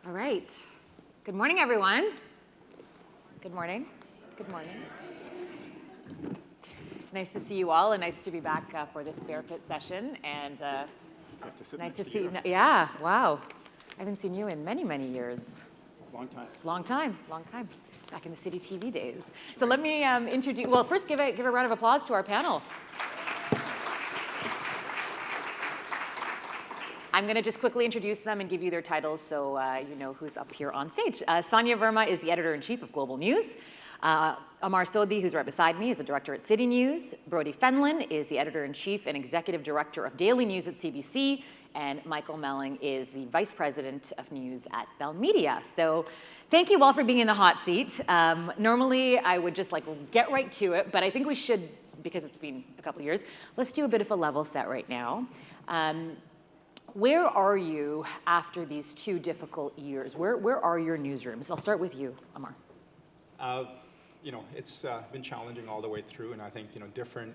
All right. Good morning, everyone. Good morning. Good morning. Nice to see you all, and nice to be back for this Fairfit session. And nice to see you. Yeah, wow. I haven't seen you in many, many years. Long time. Long time, long time. Back in the City TV days. So let me introduce, well, first give a round of applause to our panel. I'm going to just quickly introduce them and give you their titles so you know who's up here on stage. Sonia Verma is the editor-in-chief of Global News. Amar Sodhi, who's right beside me, is a director at City News. Brodie Fenlon is the editor-in-chief and executive director of Daily News at CBC. And Michael Melling is the vice president of news at Bell Media. So thank you all for being in the hot seat. Normally, I would just get right to it, but I think we should, because it's been a couple of years, let's do a bit of a level set right now. Where are you after these 2 difficult years? Where are your newsrooms? I'll start with you, Amar. It's been challenging all the way through, and I think, different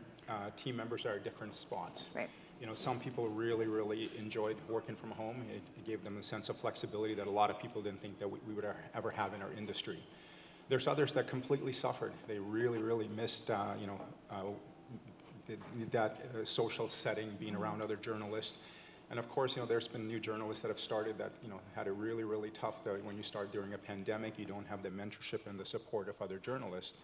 team members are at different spots. Right. Some people really enjoyed working from home. It gave them a sense of flexibility that a lot of people didn't think that we would ever have in our industry. There's others that completely suffered. They really missed, that social setting, being around other journalists. And of course, there's been new journalists that have started that, had a really tough, when you start during a pandemic, you don't have the mentorship and the support of other journalists.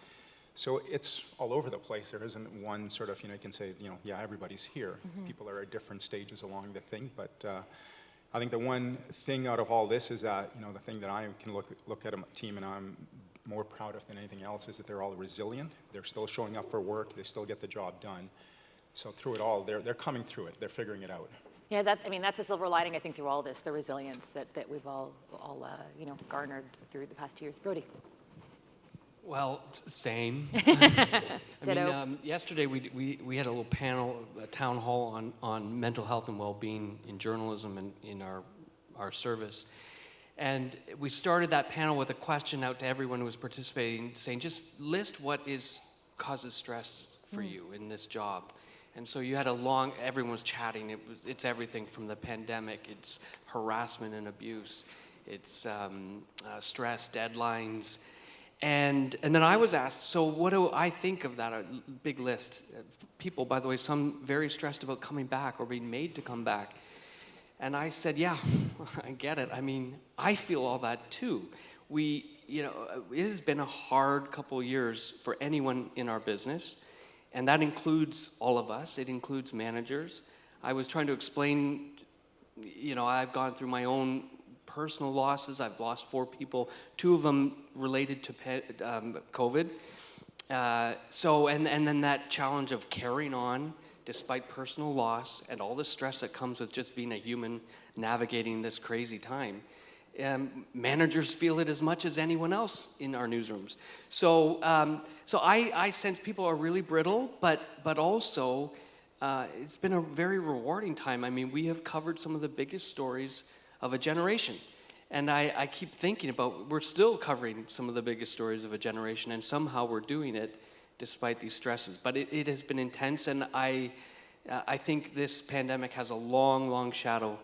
So it's all over the place. There isn't one sort of, you can say, yeah, everybody's here. Mm-hmm. People are at different stages along the thing. But I think the one thing out of all this is that, the thing that I can look at a team and I'm more proud of than anything else is that they're all resilient. They're still showing up for work. They still get the job done. So through it all, they're coming through it. They're figuring it out. Yeah, that's a silver lining, I think, through all this, the resilience that we've all garnered through the past 2 years. Brodie. Well, same. Yesterday we had a little panel, a town hall on mental health and well-being in journalism and in our service. And we started that panel with a question out to everyone who was participating, saying, just list what causes stress for you in this job. And so you had everyone was chatting. It's everything from the pandemic. It's harassment and abuse. It's stress, deadlines. And then I was asked, so what do I think of that? A big list. People, by the way, some very stressed about coming back or being made to come back. And I said, yeah, I get it. I mean, I feel all that too. It has been a hard couple of years for anyone in our business. And that includes all of us. It includes managers. I was trying to explain, I've gone through my own personal losses. I've lost 4 people, 2 of them related to COVID. And then that challenge of carrying on despite personal loss and all the stress that comes with just being a human navigating this crazy time. Managers feel it as much as anyone else in our newsrooms. So I sense people are really brittle, but also it's been a very rewarding time. I mean, we have covered some of the biggest stories of a generation. And I keep thinking about, we're still covering some of the biggest stories of a generation, and somehow we're doing it despite these stresses. But it has been intense, and I think this pandemic has a long shadow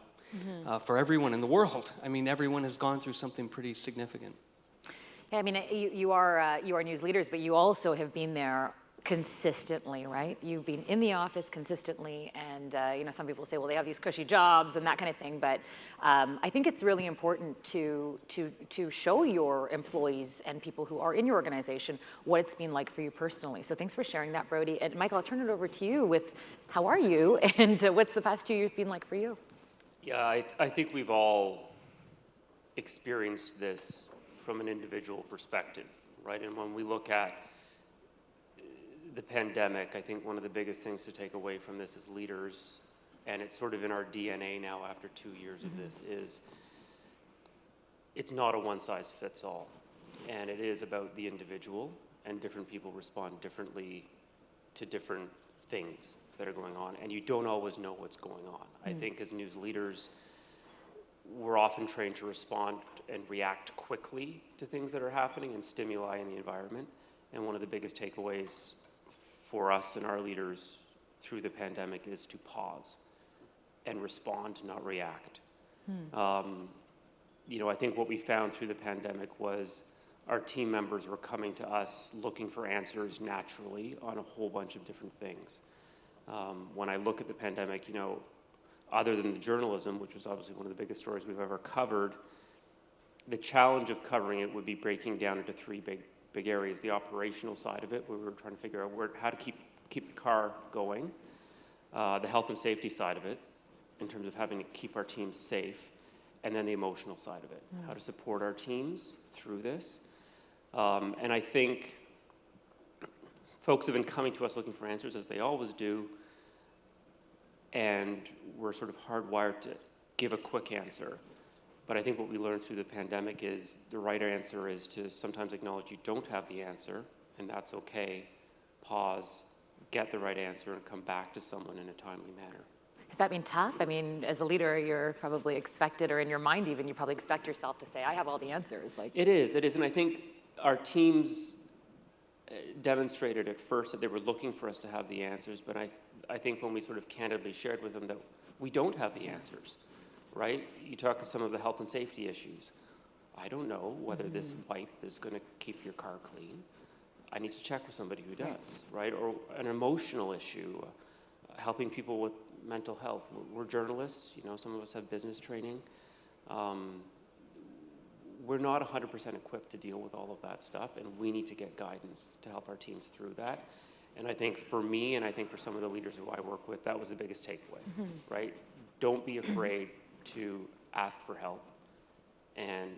for everyone in the world. I mean, everyone has gone through something pretty significant. Yeah, I mean, you are news leaders, but you also have been there consistently, right? You've been in the office consistently, and some people say, well, they have these cushy jobs and that kind of thing. But I think it's really important to show your employees and people who are in your organization what it's been like for you personally. So thanks for sharing that, Brodie. And Michael, I'll turn it over to you with how are you and what's the past 2 years been like for you? Yeah, I think we've all experienced this from an individual perspective, right? And when we look at the pandemic, I think one of the biggest things to take away from this as leaders, and it's sort of in our DNA now after 2 years of this, is it's not a one-size-fits-all. And it is about the individual, and different people respond differently to different things that are going on, and you don't always know what's going on. I think as news leaders, we're often trained to respond and react quickly to things that are happening and stimuli in the environment. And one of the biggest takeaways for us and our leaders through the pandemic is to pause and respond, not react. I think what we found through the pandemic was our team members were coming to us looking for answers naturally on a whole bunch of different things. When I look at the pandemic, other than the journalism, which was obviously one of the biggest stories we've ever covered, the challenge of covering it would be breaking down into three big areas. The operational side of it, where we were trying to figure out how to keep the car going. The health and safety side of it, in terms of having to keep our teams safe. And then the emotional side of it, how to support our teams through this. And I think folks have been coming to us looking for answers, as they always do, and we're sort of hardwired to give a quick answer. But I think what we learned through the pandemic is the right answer is to sometimes acknowledge you don't have the answer, and that's okay. Pause, get the right answer, and come back to someone in a timely manner. Has that been tough? I mean, as a leader, you're probably expected, or in your mind even, you probably expect yourself to say, I have all the answers. It is, and I think our teams demonstrated at first that they were looking for us to have the answers, but I think when we sort of candidly shared with them that we don't have the answers, right? You talk of some of the health and safety issues. I don't know whether this wipe is going to keep your car clean. I need to check with somebody who does, right? Or an emotional issue, helping people with mental health. We're journalists, some of us have business training. We're not 100% equipped to deal with all of that stuff, and we need to get guidance to help our teams through that. And I think for me, and I think for some of the leaders who I work with, that was the biggest takeaway, right? Don't be afraid to ask for help and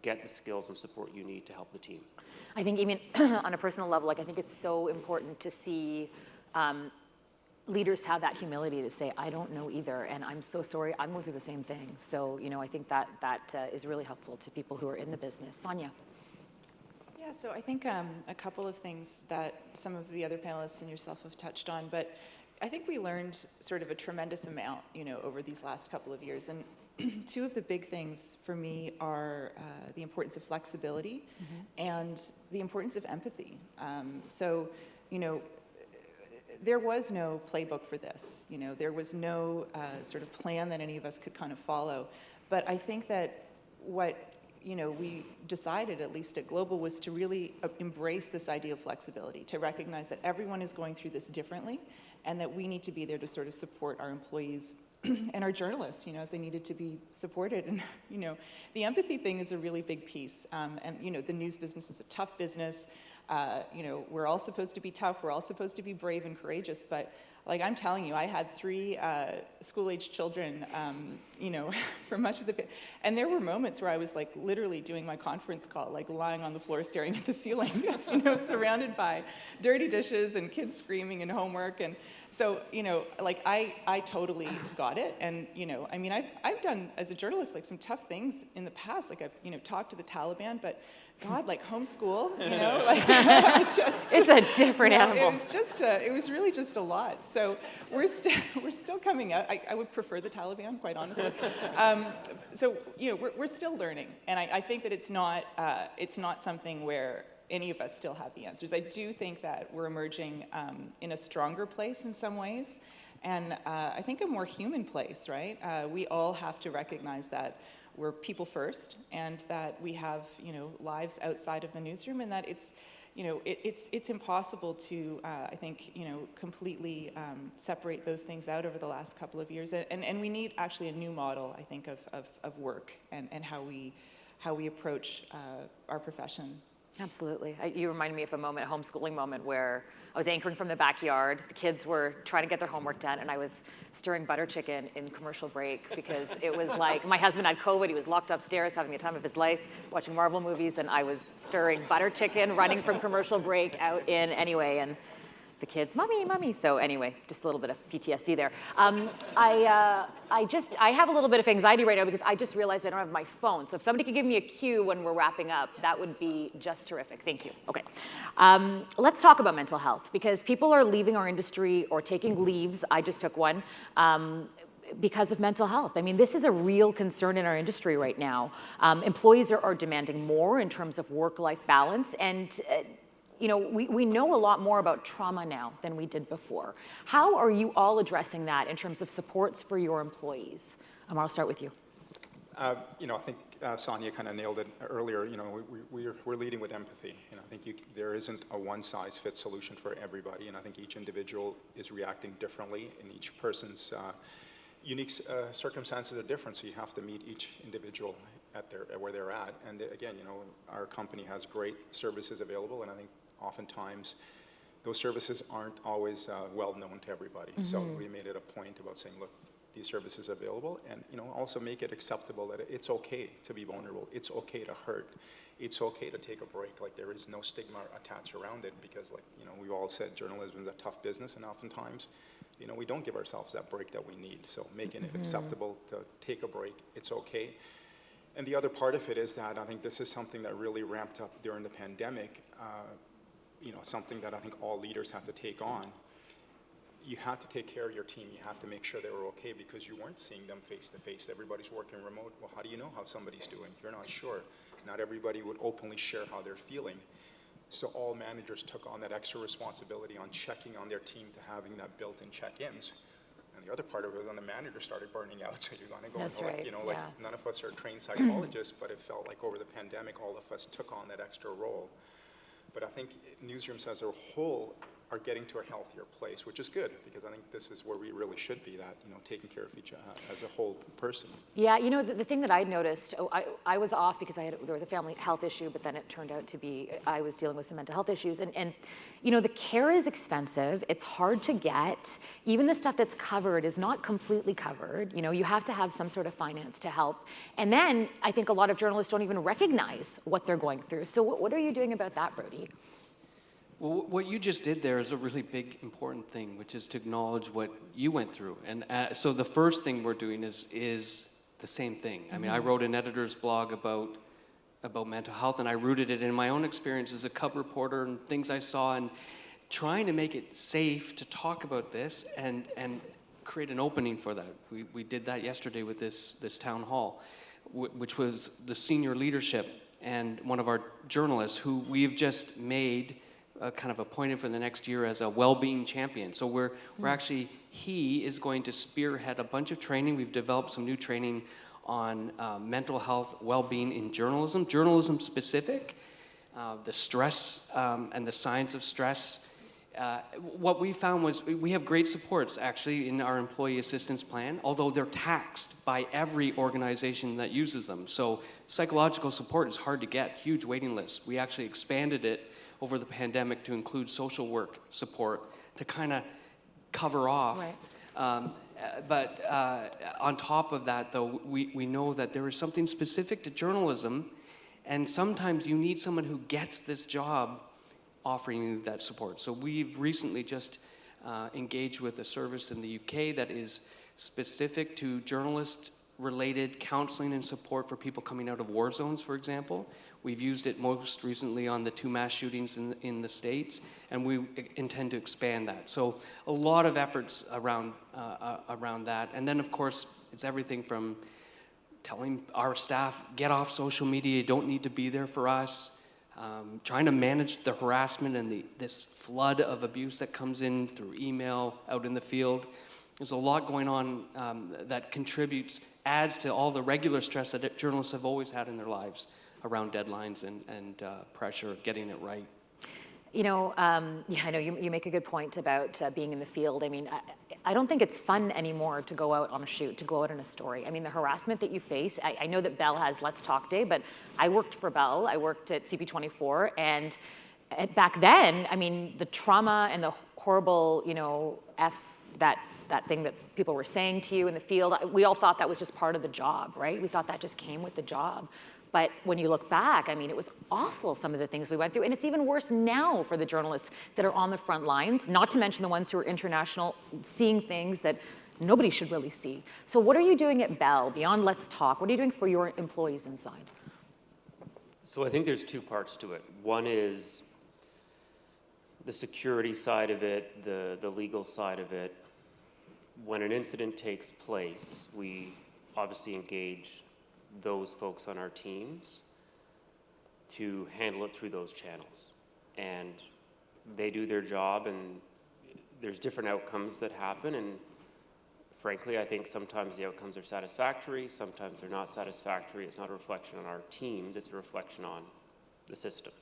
get the skills and support you need to help the team. I think even on a personal level, I think it's so important to see leaders have that humility to say, I don't know either, and I'm so sorry, I'm going through the same thing. So, I think that is really helpful to people who are in the business. Sonia. Yeah, so I think a couple of things that some of the other panelists and yourself have touched on, but I think we learned sort of a tremendous amount, over these last couple of years. And two of the big things for me are the importance of flexibility and the importance of empathy. So, there was no playbook for this. There was no sort of plan that any of us could kind of follow. But I think that what we decided, at least at Global, was to really embrace this idea of flexibility, to recognize that everyone is going through this differently, and that we need to be there to sort of support our employees and our journalists, as they needed to be supported. And, the empathy thing is a really big piece. And, the news business is a tough business. We're all supposed to be tough. We're all supposed to be brave and courageous. But like I'm telling you, I had 3 school-age children, for much of the, and there were moments where I was like literally doing my conference call, like lying on the floor staring at the ceiling, surrounded by dirty dishes and kids screaming and homework. And so, like I totally got it. And, I've done as a journalist, like some tough things in the past. Like I've, talked to the Taliban, but God, like homeschool, it's a different animal. It was really just a lot. So we're still coming out. I would prefer the Taliban, quite honestly. So we're still learning, and I think that it's not something where any of us still have the answers. I do think that we're emerging in a stronger place in some ways, and I think a more human place, right? We all have to recognize that we're people first, and that we have, lives outside of the newsroom, and that it's impossible to, I think, completely separate those things out over the last couple of years, and we need actually a new model, I think, of work and how we approach our profession. Absolutely. You reminded me of a homeschooling moment, where I was anchoring from the backyard. The kids were trying to get their homework done, and I was stirring butter chicken in commercial break, because it was like my husband had COVID. He was locked upstairs having the time of his life, watching Marvel movies, and I was stirring butter chicken, running from commercial break out in anyway, and the kids, mommy, mommy. So anyway, just a little bit of PTSD there. I have a little bit of anxiety right now, because I just realized I don't have my phone. So if somebody could give me a cue when we're wrapping up, that would be just terrific. Thank you. Okay. Let's talk about mental health, because people are leaving our industry or taking leaves. I just took one. Because of mental health. I mean, this is a real concern in our industry right now. Employees are demanding more in terms of work-life balance, and we know a lot more about trauma now than we did before. How are you all addressing that in terms of supports for your employees? Amar, I'll start with you. I think Sonia kind of nailed it earlier. We're leading with empathy. I think there isn't a one-size-fits solution for everybody, and I think each individual is reacting differently, and each person's unique circumstances are different, so you have to meet each individual at where they're at. And again, our company has great services available, and I think oftentimes those services aren't always well known to everybody. Mm-hmm. So we made it a point about saying, look, these services available, and also make it acceptable that it's okay to be vulnerable. It's okay to hurt. It's okay to take a break. Like, there is no stigma attached around it, because we've all said journalism is a tough business, and oftentimes we don't give ourselves that break that we need. So making it acceptable to take a break, it's okay. And the other part of it is that I think this is something that really ramped up during the pandemic, something that I think all leaders have to take on. You have to take care of your team. You have to make sure they were okay, because you weren't seeing them face to face. Everybody's working remote. Well, how do you know how somebody's doing? You're not sure. Not everybody would openly share how they're feeling. So all managers took on that extra responsibility on checking on their team, to having that built-in check-ins. And the other part of it was when the manager started burning out. So you're going to go, That's right. None of us are trained psychologists, but it felt like over the pandemic, all of us took on that extra role. But I think newsrooms as a whole are getting to a healthier place, which is good, because I think this is where we really should be, that, taking care of each as a whole person. Yeah, the thing that I noticed, I was off because there was a family health issue, but then it turned out to be, I was dealing with some mental health issues, and the care is expensive, it's hard to get, even the stuff that's covered is not completely covered, you have to have some sort of finance to help, and then I think a lot of journalists don't even recognize what they're going through. So what are you doing about that, Brodie? Well, what you just did there is a really big, important thing, which is to acknowledge what you went through. And so the first thing we're doing is the same thing. I mean, I wrote an editor's blog about mental health, and I rooted it in my own experience as a cub reporter and things I saw, and trying to make it safe to talk about this and create an opening for that. We did that yesterday with this town hall, which was the senior leadership and one of our journalists who we've just made kind of appointed for the next year as a well-being champion. So we're actually, he is going to spearhead a bunch of training. We've developed some new training on mental health, well-being in journalism specific, the stress and the signs of stress. What we found was we have great supports actually in our employee assistance plan, although they're taxed by every organization that uses them. So psychological support is hard to get, huge waiting lists. We actually expanded it over the pandemic to include social work support to kind of cover off. Right. But on top of that, though, we know that there is something specific to journalism, and sometimes you need someone who gets this job offering you that support. So we've recently just engaged with a service in the UK that is specific to journalist-related counseling and support for people coming out of war zones, for example. We've used it most recently on the 2 mass shootings in the States, and we intend to expand that. So a lot of efforts around that. And then, of course, it's everything from telling our staff, get off social media, you don't need to be there for us, trying to manage the harassment and this flood of abuse that comes in through email out in the field. There's a lot going on that adds to all the regular stress that journalists have always had in their lives around deadlines and pressure, getting it right. Yeah, I know you make a good point about being in the field. I mean, I don't think it's fun anymore to go out on a shoot, to go out on a story. I mean, the harassment that you face, I know that Bell has Let's Talk Day, but I worked for Bell, I worked at CP24, and back then, I mean, the trauma and the horrible, that thing that people were saying to you in the field, we all thought that was just part of the job, right? We thought that just came with the job. But when you look back, I mean, it was awful, some of the things we went through. And it's even worse now for the journalists that are on the front lines, not to mention the ones who are international, seeing things that nobody should really see. So what are you doing at Bell, beyond Let's Talk? What are you doing for your employees inside? So I think there's 2 parts to it. One is the security side of it, the legal side of it. When an incident takes place, we obviously engage those folks on our teams to handle it through those channels. And they do their job, and there's different outcomes that happen. And frankly, I think sometimes the outcomes are satisfactory, sometimes they're not satisfactory. It's not a reflection on our teams, it's a reflection on the system.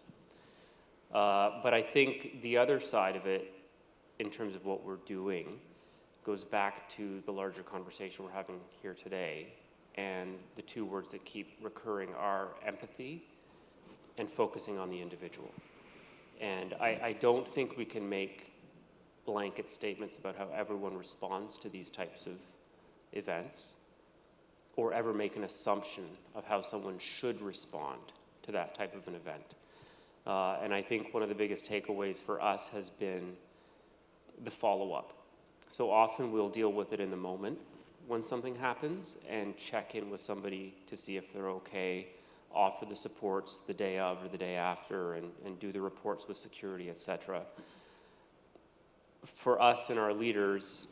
But I think the other side of it, in terms of what we're doing, goes back to the larger conversation we're having here today. And the two words that keep recurring are empathy and focusing on the individual. And I don't think we can make blanket statements about how everyone responds to these types of events, or ever make an assumption of how someone should respond to that type of an event. And I think one of the biggest takeaways for us has been the follow-up. So often we'll deal with it in the moment when something happens and check in with somebody to see if they're okay, offer the supports the day of or the day after, and do the reports with security, et cetera. For us and our leaders,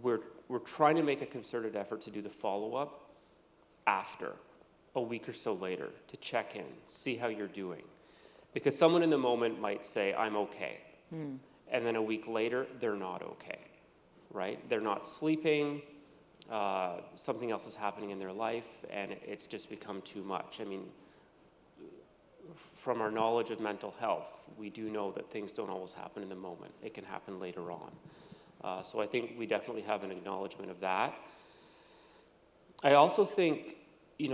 we're trying to make a concerted effort to do the follow-up after, a week or so later, to check in, see how you're doing. Because someone in the moment might say, I'm okay. And then a week later, they're not okay, right? They're not sleeping, something else is happening in their life, and it's just become too much. I mean, from our knowledge of mental health, we do know that things don't always happen in the moment. It can happen later on. So I think we definitely have an acknowledgement of that. I also think,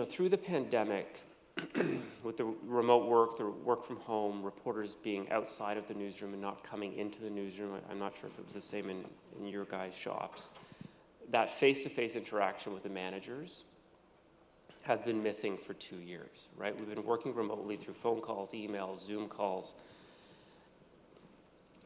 through the pandemic, with the remote work, the work from home, reporters being outside of the newsroom and not coming into the newsroom, I'm not sure if it was the same in your guys' shops, that face-to-face interaction with the managers has been missing for 2 years, right? We've been working remotely through phone calls, emails, Zoom calls.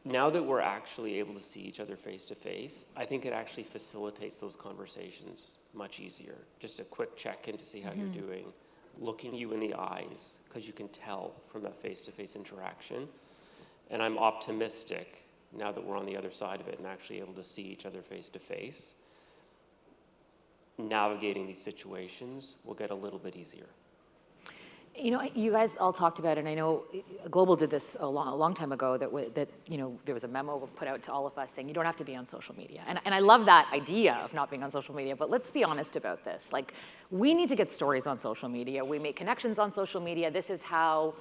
Now that we're actually able to see each other face-to-face, I think it actually facilitates those conversations much easier. Just a quick check-in to see how you're doing, looking you in the eyes, because you can tell from that face-to-face interaction. And I'm optimistic, now that we're on the other side of it and actually able to see each other face-to-face, navigating these situations will get a little bit easier. You guys all talked about it, and I know Global did this a long time ago, that there was a memo put out to all of us saying you don't have to be on social media. And I love that idea of not being on social media, but let's be honest about this. Like, we need to get stories on social media. We make connections on social media. This is how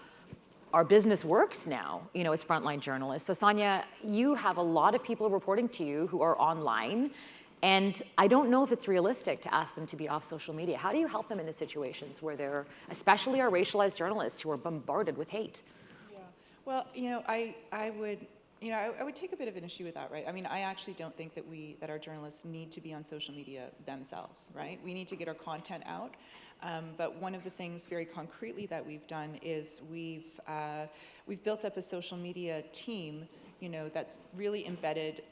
our business works now, as frontline journalists. So Sonia, you have a lot of people reporting to you who are online, and I don't know if it's realistic to ask them to be off social media. How do you help them in the situations where they're, especially our racialized journalists who are bombarded with hate? Yeah, well, I would take a bit of an issue with that, right? I mean, I actually don't think that our journalists need to be on social media themselves, right? We need to get our content out. But one of the things very concretely that we've done is we've built up a social media team, that's really embedded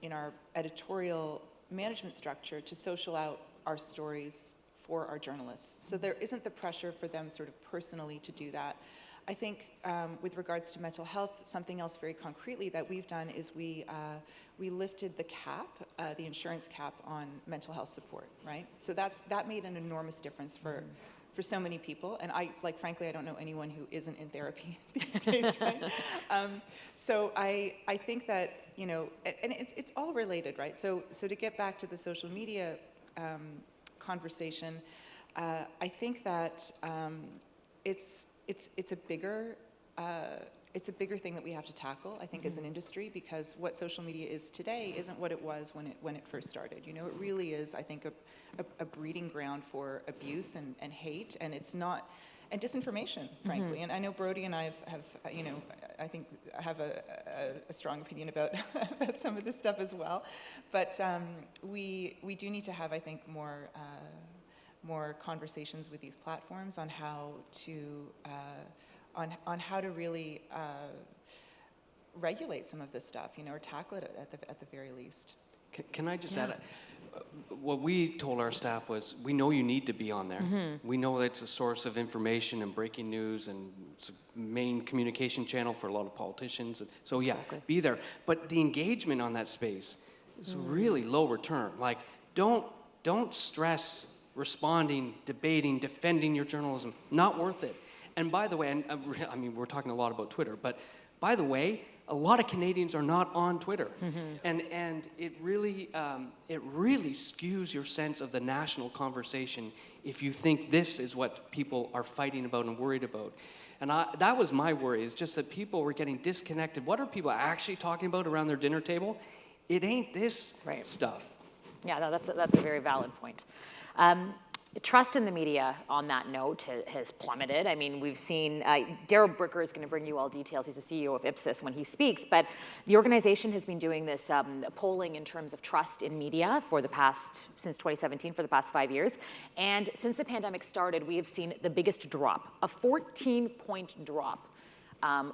in our editorial management structure to social out our stories for our journalists. So there isn't the pressure for them sort of personally to do that. I think with regards to mental health, something else very concretely that we've done is we lifted the cap, the insurance cap on mental health support, right? So that made an enormous difference for so many people. And frankly, I don't know anyone who isn't in therapy these days, right? So I think that, and it's all related, right? So to get back to the social media conversation, I think that it's a bigger thing that we have to tackle, I think, as an industry, because what social media is today isn't what it was when it first started. It really is, I think, a breeding ground for abuse and hate, and it's not, and disinformation, frankly. And I know Brodie and I have I think have a strong opinion about some of this stuff as well, but we do need to have, I think, more conversations with these platforms on how to on how to really regulate some of this stuff, or tackle it at the very least. Can I just add, what we told our staff was, we know you need to be on there. We know that it's a source of information and breaking news, and it's a main communication channel for a lot of politicians. So yeah, be there. But the engagement on that space is really low return. Like, don't stress responding, debating, defending your journalism. Not worth it. And by the way, I mean, we're talking a lot about Twitter, but by the way, a lot of Canadians are not on Twitter. And it really skews your sense of the national conversation if you think this is what people are fighting about and worried about. And that was my worry, is just that people were getting disconnected. What are people actually talking about around their dinner table? It ain't this stuff. Yeah, no, that's a very valid point. Trust in the media, on that note, has plummeted. I mean, we've seen, Darryl Bricker is going to bring you all details. He's the CEO of Ipsos when he speaks, but the organization has been doing this polling in terms of trust in media since 2017, for the past 5 years. And since the pandemic started, we have seen the biggest drop, a 14-point drop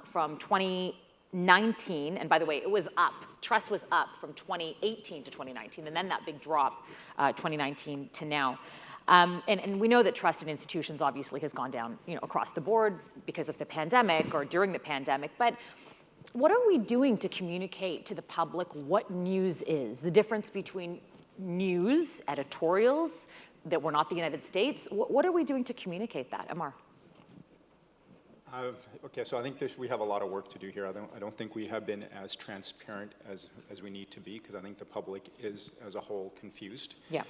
from 2019, and by the way, it was up. Trust was up from 2018 to 2019, and then that big drop, 2019 to now. And we know that trust in institutions obviously has gone down, across the board because of the pandemic or during the pandemic. But what are we doing to communicate to the public what news is? The difference between news, editorials, that we're not the United States. What are we doing to communicate that, Amar? Okay, so I think we have a lot of work to do here. I don't think we have been as transparent as we need to be, because I think the public is, as a whole, confused. Yeah.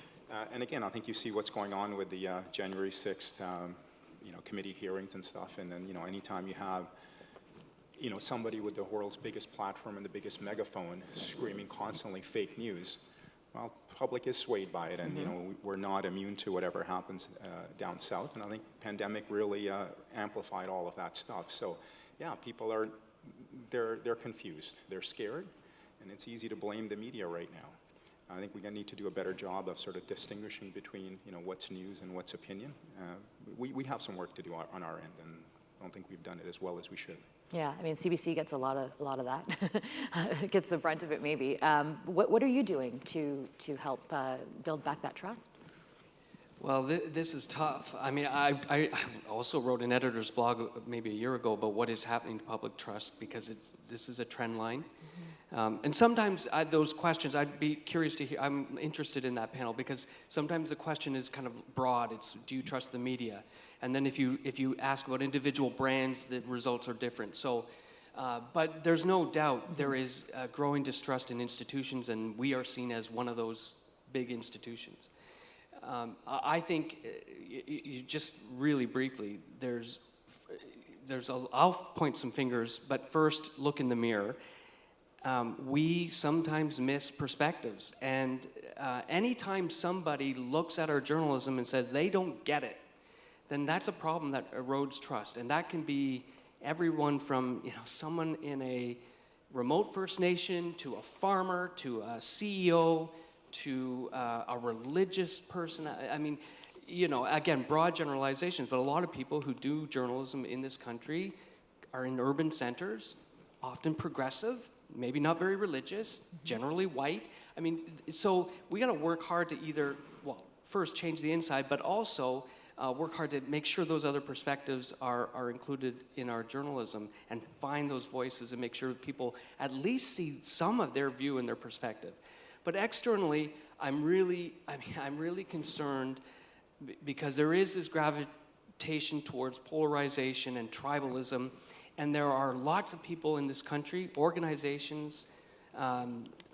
And again, I think you see what's going on with the January 6th, committee hearings and stuff. And then, anytime you have, somebody with the world's biggest platform and the biggest megaphone screaming constantly fake news, well, public is swayed by it. And, we're not immune to whatever happens down south. And I think pandemic really amplified all of that stuff. So, yeah, people they're confused. They're scared. And it's easy to blame the media right now. I think we need to do a better job of sort of distinguishing between, what's news and what's opinion. We have some work to do on our end, and I don't think we've done it as well as we should. Yeah, I mean, CBC gets a lot of that. Gets the brunt of it, maybe. What are you doing to help build back that trust? Well, this is tough. I mean, I also wrote an editor's blog maybe a year ago about what is happening to public trust, because this is a trend line. And sometimes those questions, I'd be curious to hear, I'm interested in that panel, because sometimes the question is kind of broad. It's, do you trust the media? And then if you ask about individual brands, the results are different. So, but there's no doubt there is growing distrust in institutions, and we are seen as one of those big institutions. I think, you just really briefly, I'll point some fingers, but first look in the mirror. We sometimes miss perspectives, and anytime somebody looks at our journalism and says they don't get it, then that's a problem that erodes trust. And that can be everyone from someone in a remote First Nation, to a farmer, to a CEO, to a religious person. I mean, again, broad generalizations, but a lot of people who do journalism in this country are in urban centers, often progressive, maybe not very religious, generally white. I mean, so we got to work hard to either, first change the inside, but also work hard to make sure those other perspectives are included in our journalism, and find those voices and make sure people at least see some of their view and their perspective. But externally, I'm really concerned, because there is this gravitation towards polarization and tribalism. And there are lots of people in this country, organizations,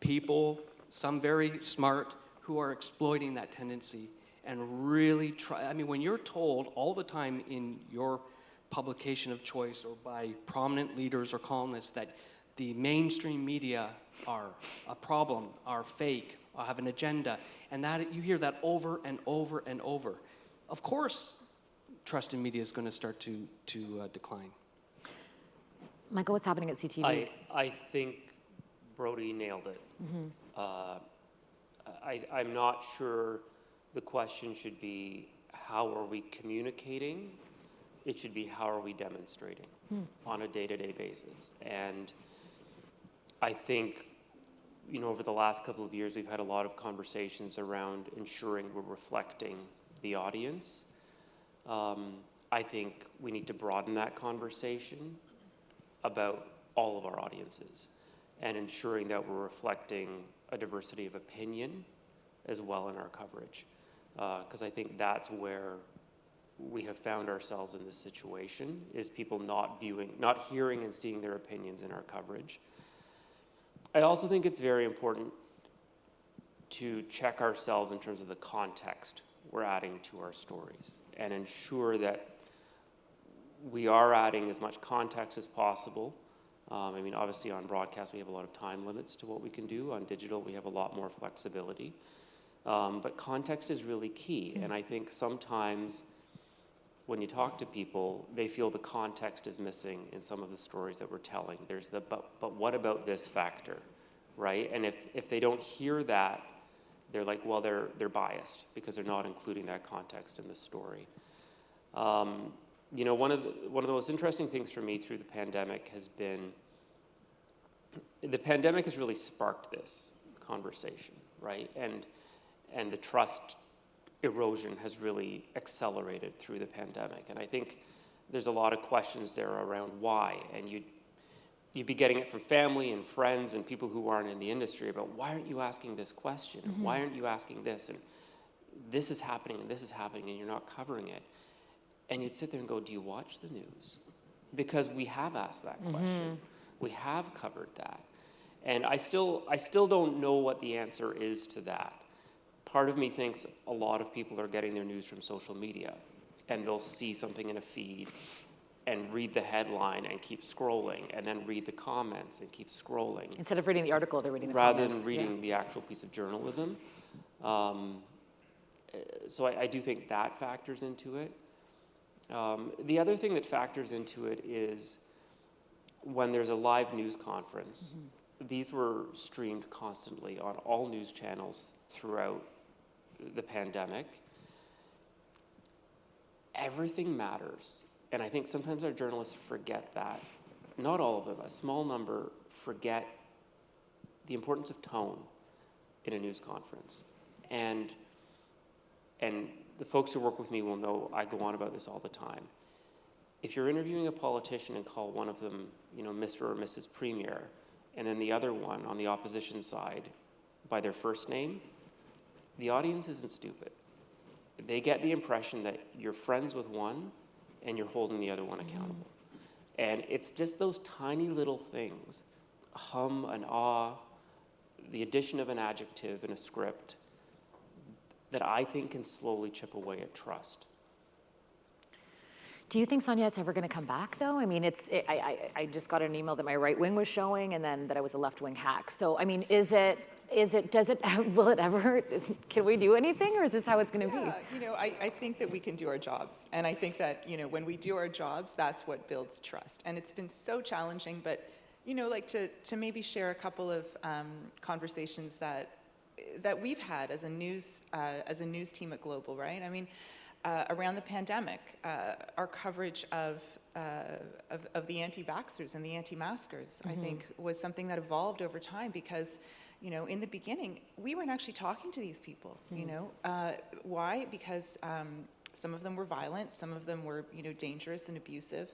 people, some very smart, who are exploiting that tendency and really when you're told all the time in your publication of choice or by prominent leaders or columnists that the mainstream media are a problem, are fake, or have an agenda, and that you hear that over and over and over, of course, trust in media is going to start to decline. Michael, what's happening at CTV? I think Brodie nailed it. I'm not sure the question should be, how are we communicating? It should be, how are we demonstrating on a day-to-day basis? And I think, over the last couple of years, we've had a lot of conversations around ensuring we're reflecting the audience. I think we need to broaden that conversation about all of our audiences, and ensuring that we're reflecting a diversity of opinion as well in our coverage. Because I think that's where we have found ourselves in this situation, is people not hearing and seeing their opinions in our coverage. I also think it's very important to check ourselves in terms of the context we're adding to our stories and ensure that we are adding as much context as possible. I mean, obviously on broadcast, we have a lot of time limits to what we can do. On digital, we have a lot more flexibility. But context is really key. And I think sometimes when you talk to people, they feel the context is missing in some of the stories that we're telling. There's the, but what about this factor, right? And if they don't hear that, they're like, well, they're biased because they're not including that context in the story. You know, one of the most interesting things for me through the pandemic has been, the pandemic has really sparked this conversation, right? And the trust erosion has really accelerated through the pandemic. And I think there's a lot of questions there around why. And you'd be getting it from family and friends and people who aren't in the industry about, why aren't you asking this question? Mm-hmm. Why aren't you asking this? And this is happening and this is happening and you're not covering it. And you'd sit there and go, do you watch the news? Because we have asked that question. We have covered that. And I still don't know what the answer is to that. Part of me thinks a lot of people are getting their news from social media, and they'll see something in a feed and read the headline and keep scrolling, and then read the comments and keep scrolling. Instead of reading the article, they're reading the rather comments. Than reading the actual piece of journalism. So I do think that factors into it. The other thing that factors into it is when there's a live news conference, these were streamed constantly on all news channels throughout the pandemic. Everything matters. And I think sometimes our journalists forget that. Not all of them, a small number forget the importance of tone in a news conference. And the folks who work with me will know I go on about this all the time. If you're interviewing a politician and call one of them, you know, Mr. or Mrs. Premier, and then the other one on the opposition side by their first name, the audience isn't stupid. They get the impression that you're friends with one and you're holding the other one accountable. And it's just those tiny little things, hum, an ah, the addition of an adjective in a script, that I think can slowly chip away at trust. Do you think, Sonia, it's ever going to come back, though? I mean, I just got an email that my right wing was showing, and then that I was a left wing hack. So, I mean, will it ever, can we do anything, or is this how it's going to be? You know, I think that we can do our jobs. And I think that, you know, when we do our jobs, that's what builds trust. And it's been so challenging, but, you know, like to maybe share a couple of conversations that we've had as a news team at Global, right? I mean, around the pandemic, our coverage of the anti-vaxxers and the anti-maskers, I think, was something that evolved over time because, you know, in the beginning, we weren't actually talking to these people, you know. Why? Because some of them were violent, some of them were, you know, dangerous and abusive.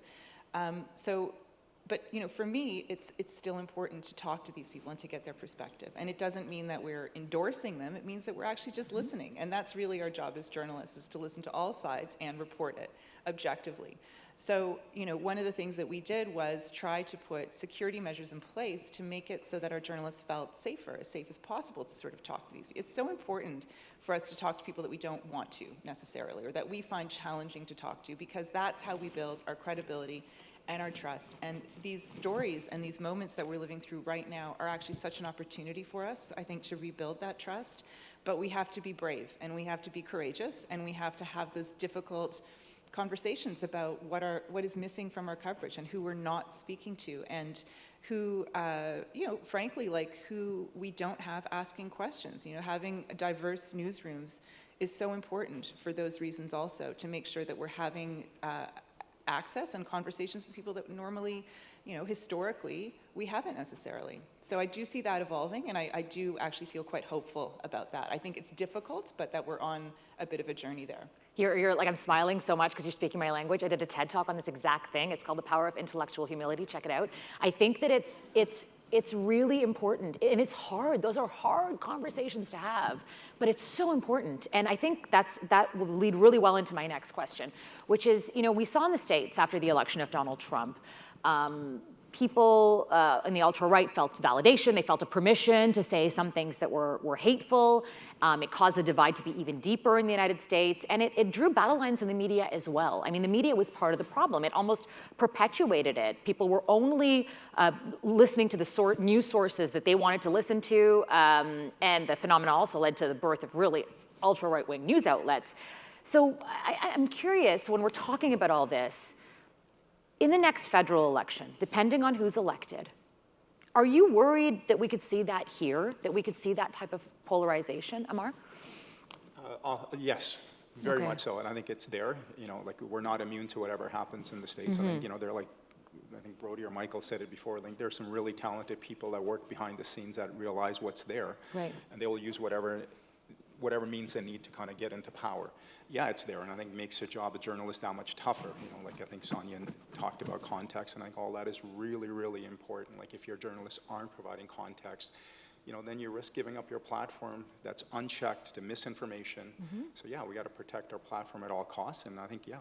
But, you know, for me, it's still important to talk to these people and to get their perspective. And it doesn't mean that we're endorsing them. It means that we're actually just listening. And that's really our job as journalists, is to listen to all sides and report it objectively. So, you know, one of the things that we did was try to put security measures in place to make it so that our journalists felt safer, as safe as possible to sort of talk to these people. It's so important for us to talk to people that we don't want to necessarily, or that we find challenging to talk to, because that's how we build our credibility and our trust. And these stories and these moments that we're living through right now are actually such an opportunity for us, I think, to rebuild that trust. But we have to be brave, and we have to be courageous, and we have to have those difficult conversations about what is missing from our coverage and who we're not speaking to, and who, you know, frankly, like who we don't have asking questions. You know, having diverse newsrooms is so important for those reasons also, to make sure that we're having access and conversations with people that normally, you know, historically, we haven't necessarily. So I do see that evolving, and I do actually feel quite hopeful about that. I think it's difficult, but that we're on a bit of a journey there. You're like, I'm smiling so much because you're speaking my language. I did a TED Talk on this exact thing. It's called The Power of Intellectual Humility. Check it out. I think that it's really important, and it's hard. Those are hard conversations to have, but it's so important. And I think that will lead really well into my next question, which is, you know, we saw in the States after the election of Donald Trump, people in the ultra-right felt validation, they felt a permission to say some things that were hateful. It caused the divide to be even deeper in the United States, and it drew battle lines in the media as well. I mean, the media was part of the problem. It almost perpetuated it. People were only listening to the news sources that they wanted to listen to, and the phenomenon also led to the birth of really ultra-right-wing news outlets. So I'm curious, when we're talking about all this, in the next federal election, depending on who's elected, are you worried that we could see that here, that we could see that type of polarization, Amar? Yes, very Okay. much so, and I think it's there. You know, like, we're not immune to whatever happens in the States. I think, you know, they're like, I think Brodie or Michael said it before, like, there's some really talented people that work behind the scenes that realize what's there. Right. And they will use whatever means they need to kind of get into power. Yeah, it's there, and I think it makes the job of journalists that much tougher. You know, like, I think Sonia talked about context, and I think all that is really, really important. Like, if your journalists aren't providing context, you know, then you risk giving up your platform that's unchecked to misinformation. So yeah, we got to protect our platform at all costs, and I think, yeah,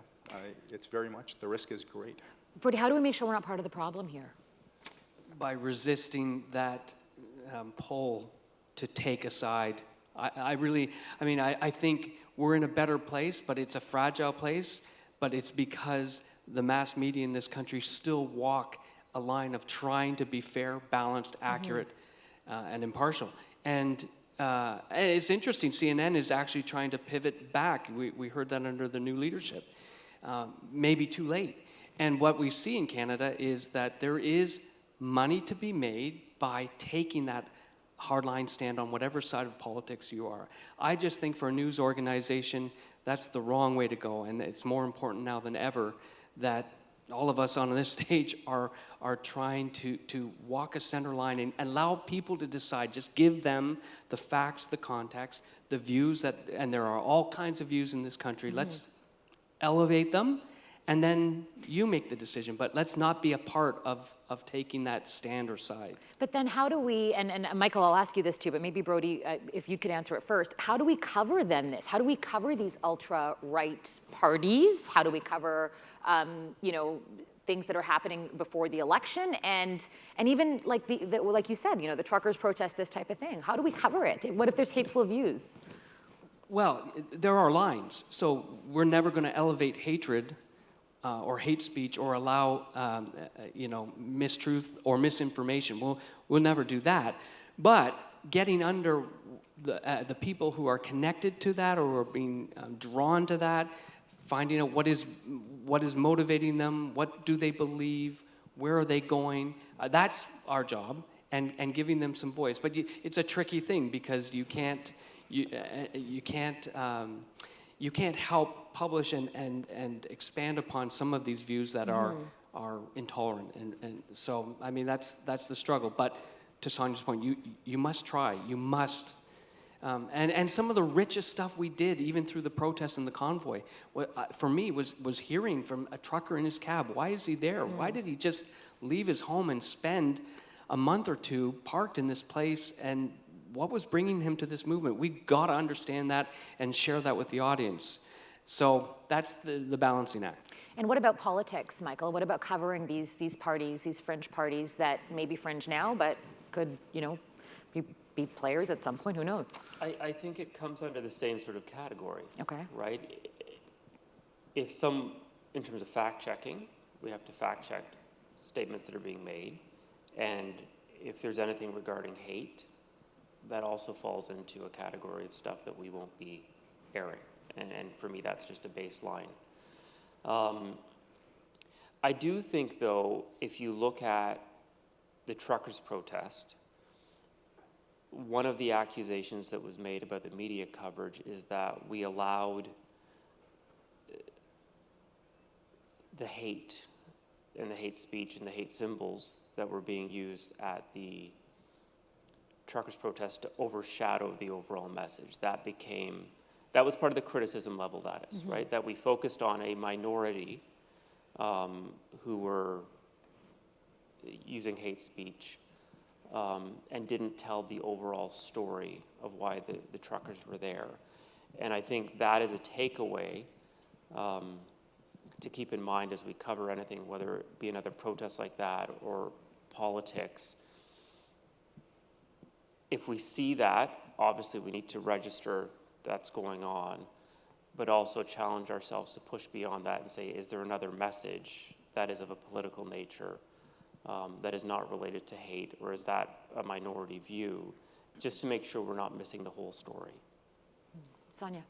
it's very much, the risk is great. Brodie, how do we make sure we're not part of the problem here? By resisting that pull to take a side. I think we're in a better place, but it's a fragile place, but it's because the mass media in this country still walk a line of trying to be fair, balanced, accurate, and impartial. And it's interesting, CNN is actually trying to pivot back. We heard that under the new leadership, maybe too late. And what we see in Canada is that there is money to be made by taking that hardline stand on whatever side of politics you are. I just think for a news organization, that's the wrong way to go, and it's more important now than ever that all of us on this stage are trying to walk a center line and allow people to decide. Just give them the facts, the context, the views and there are all kinds of views in this country. Let's elevate them, and then you make the decision. But let's not be a part of taking that stand or side. But then how do we, and Michael, I'll ask you this too, but maybe Brodie, if you could answer it first, how do we cover then this? How do we cover these ultra-right parties? How do we cover, you know, things that are happening before the election, and even like like you said, you know, the truckers protest, this type of thing? How do we cover it? What if there's hateful views? Well, there are lines. So we're never going to elevate hatred or hate speech or allow, you know, mistruth or misinformation. We'll never do that. But getting under the people who are connected to that or are being drawn to that, finding out what is motivating them, what do they believe, where are they going, that's our job, and giving them some voice. But it's a tricky thing because you can't help publish and expand upon some of these views that are intolerant, and so I mean that's the struggle. But to Sonia's point, you must try, you must, and some of the richest stuff we did, even through the protests and the convoy, for me was hearing from a trucker in his cab. Why is he there? Why did he just leave his home and spend a month or two parked in this place, and what was bringing him to this movement? We got to understand that and share that with the audience. So that's the balancing act. And what about politics, Michael? What about covering these parties, these fringe parties that may be fringe now, but could, you know, be players at some point? Who knows? I think it comes under the same sort of category. Okay. Right? In terms of fact checking, we have to fact check statements that are being made. And if there's anything regarding hate, that also falls into a category of stuff that we won't be airing. And for me, that's just a baseline. I do think, though, if you look at the truckers' protest, one of the accusations that was made about the media coverage is that we allowed the hate and the hate speech and the hate symbols that were being used at the truckers' protest to overshadow the overall message. That was part of the criticism leveled at us, right? That we focused on a minority who were using hate speech and didn't tell the overall story of why the truckers were there. And I think that is a takeaway to keep in mind as we cover anything, whether it be another protest like that or politics. If we see that, obviously we need to register that's going on, but also challenge ourselves to push beyond that and say, is there another message that is of a political nature that is not related to hate, or is that a minority view, just to make sure we're not missing the whole story. Sonia.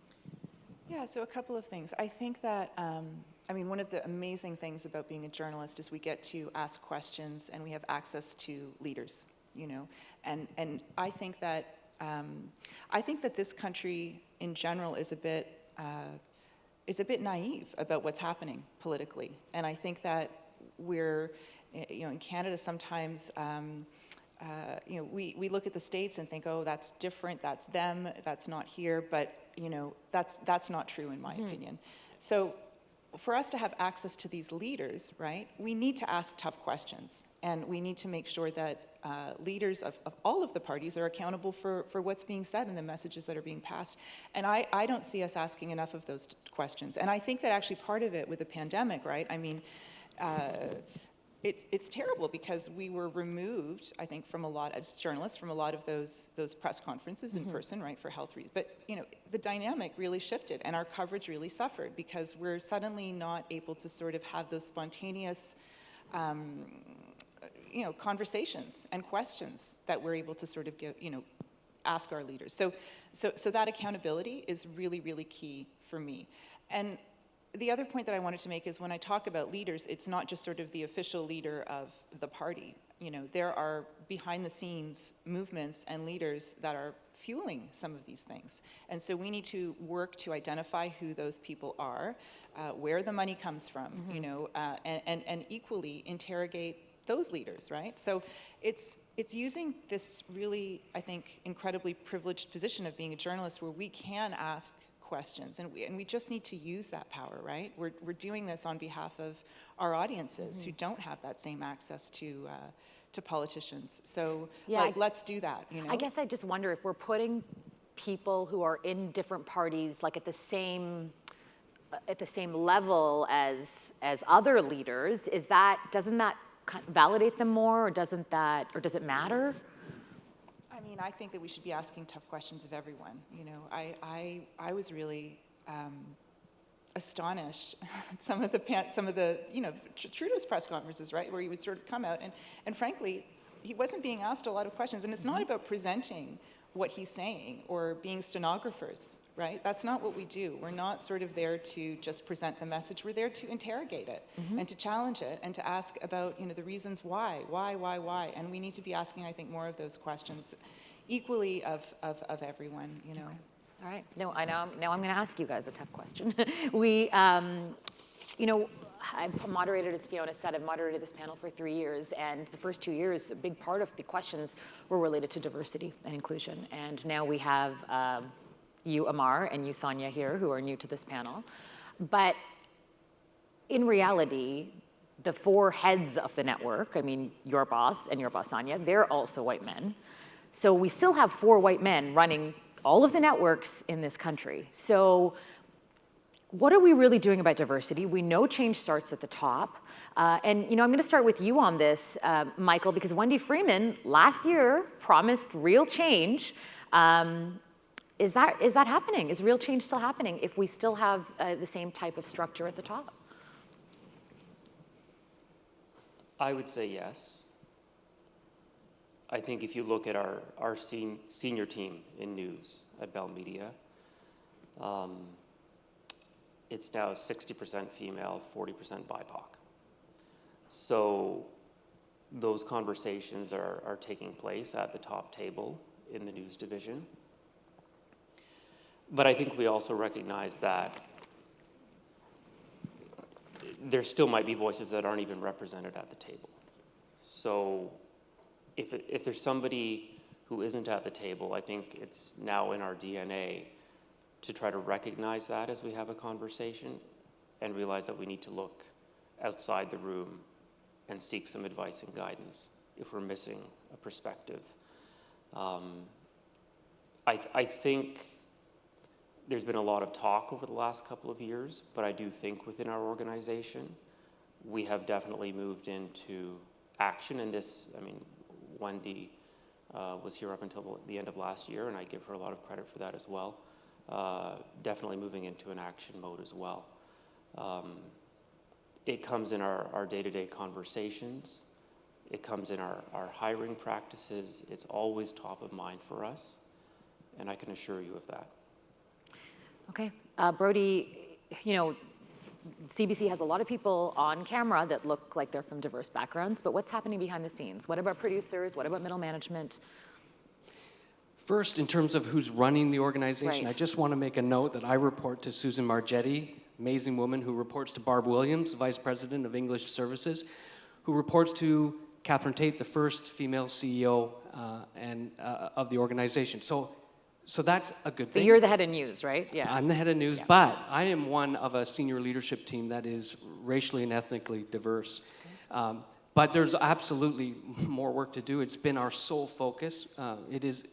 Yeah, so a couple of things. I think that, I mean, one of the amazing things about being a journalist is we get to ask questions and we have access to leaders, you know, and I think that this country in general is a bit naive about what's happening politically, and I think that we're, you know, in Canada sometimes, you know, we look at the States and think, oh, that's different, that's them, that's not here, but, you know, that's not true in my opinion. So for us to have access to these leaders, right, we need to ask tough questions, and we need to make sure that leaders of all of the parties are accountable for what's being said and the messages that are being passed. And I don't see us asking enough of those questions. And I think that actually part of it with the pandemic, right, I mean, it's terrible because we were removed, I think, from a lot, as journalists, from a lot of those press conferences in person, right, for health reasons. But, you know, the dynamic really shifted and our coverage really suffered because we're suddenly not able to sort of have those spontaneous, you know, conversations and questions that we're able to sort of give, you know, ask our leaders. So that accountability is really, really key for me. And the other point that I wanted to make is when I talk about leaders, it's not just sort of the official leader of the party. You know, there are behind the scenes movements and leaders that are fueling some of these things. And so we need to work to identify who those people are, where the money comes from, you know, and equally interrogate those leaders, right? So it's using this really, I think, incredibly privileged position of being a journalist where we can ask questions, and we just need to use that power, right? We're doing this on behalf of our audiences who don't have that same access to politicians. So Yeah, like, let's do that, you know? I guess I just wonder if we're putting people who are in different parties like at the same level as other leaders, doesn't that validate them more, or does it matter? I mean, I think that we should be asking tough questions of everyone. You know, I was really astonished at some of the you know, Trudeau's press conferences, right, where he would sort of come out and frankly, he wasn't being asked a lot of questions. And it's not about presenting what he's saying or being stenographers, right? That's not what we do. We're not sort of there to just present the message. We're there to interrogate it and to challenge it and to ask about, you know, the reasons why. And we need to be asking, I think, more of those questions, equally of everyone, you know. All right. Now I'm going to ask you guys a tough question. We, you know, I've moderated, as Fiona said, I've moderated this panel for 3 years, and the first 2 years, a big part of the questions were related to diversity and inclusion. And now we have you, Amar, and you, Sonia, here, who are new to this panel. But in reality, the 4 heads of the network, I mean, your boss and your boss, Sonia, they're also white men. So we still have 4 white men running all of the networks in this country. So what are we really doing about diversity? We know change starts at the top. And you know, I'm going to start with you on this, Michael, because Wendy Freeman last year promised real change. Is that happening? Is real change still happening if we still have the same type of structure at the top? I would say yes. I think if you look at our senior team in news at Bell Media, it's now 60% female, 40% BIPOC. So those conversations are taking place at the top table in the news division. But I think we also recognize that there still might be voices that aren't even represented at the table. So if there's somebody who isn't at the table, I think it's now in our DNA to try to recognize that as we have a conversation and realize that we need to look outside the room and seek some advice and guidance if we're missing a perspective. I think there's been a lot of talk over the last couple of years, but I do think within our organization, we have definitely moved into action. And this, I mean, Wendy was here up until the end of last year, and I give her a lot of credit for that as well. Definitely moving into an action mode as well. It comes in our day-to-day conversations. It comes in our hiring practices. It's always top of mind for us, and I can assure you of that. Okay. Brodie, you know, CBC has a lot of people on camera that look like they're from diverse backgrounds, but what's happening behind the scenes? What about producers? What about middle management? First, in terms of who's running the organization, Right. I just want to make a note that I report to Susan Margetti, amazing woman who reports to Barb Williams, Vice President of English Services, who reports to Catherine Tate, the first female CEO of the organization. So that's a good But thing. you're the head of news, right? Yeah. I'm the head of news, Yeah. but I am one of a senior leadership team that is racially and ethnically diverse. But there's absolutely more work to do. It's been our sole focus. It is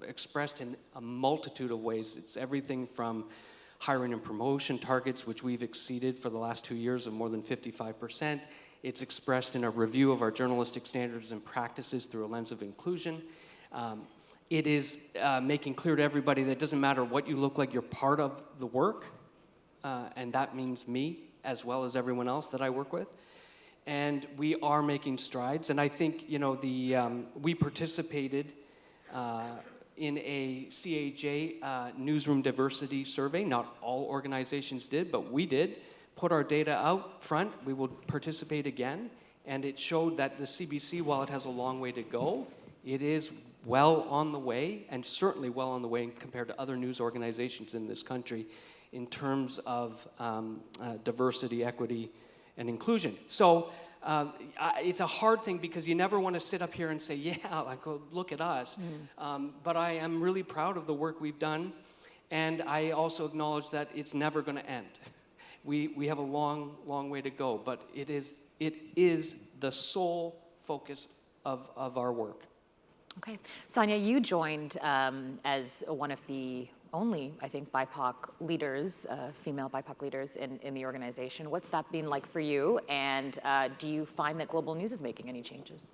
expressed in a multitude of ways. It's everything from hiring and promotion targets, which we've exceeded for the last 2 years of more than 55%. It's expressed in a review of our journalistic standards and practices through a lens of inclusion. It is making clear to everybody that it doesn't matter what you look like, you're part of the work, and that means me as well as everyone else that I work with. And we are making strides, and I think, you know, we participated in a CAJ newsroom diversity survey. Not all organizations did, but we did. Put our data out front. We will participate again, and it showed that the CBC, while it has a long way to go, it is well on the way, and certainly well on the way compared to other news organizations in this country in terms of diversity, equity, and inclusion. So it's a hard thing because you never want to sit up here and say, yeah, like, look at us. But I am really proud of the work we've done, and I also acknowledge that it's never going to end. We have a long, long way to go, but it is the sole focus of our work. Okay. Sonia, you joined as one of the only, I think, BIPOC leaders, female BIPOC leaders in the organization. What's that been like for you? And do you find that Global News is making any changes?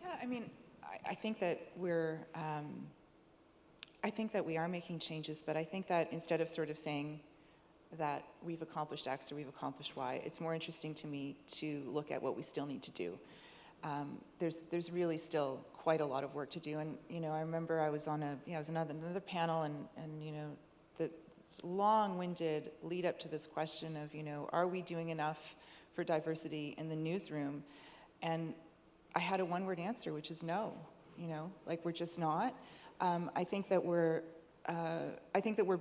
Yeah, I mean, I think that we are making changes, but I think that instead of sort of saying that we've accomplished X or we've accomplished Y, it's more interesting to me to look at what we still need to do. There's really still quite a lot of work to do, and you know, I remember I was on another panel, and you know, the long-winded lead up to this question of, you know, are we doing enough for diversity in the newsroom? And I had a one-word answer, which is no. You know, like, we're just not. I think that we're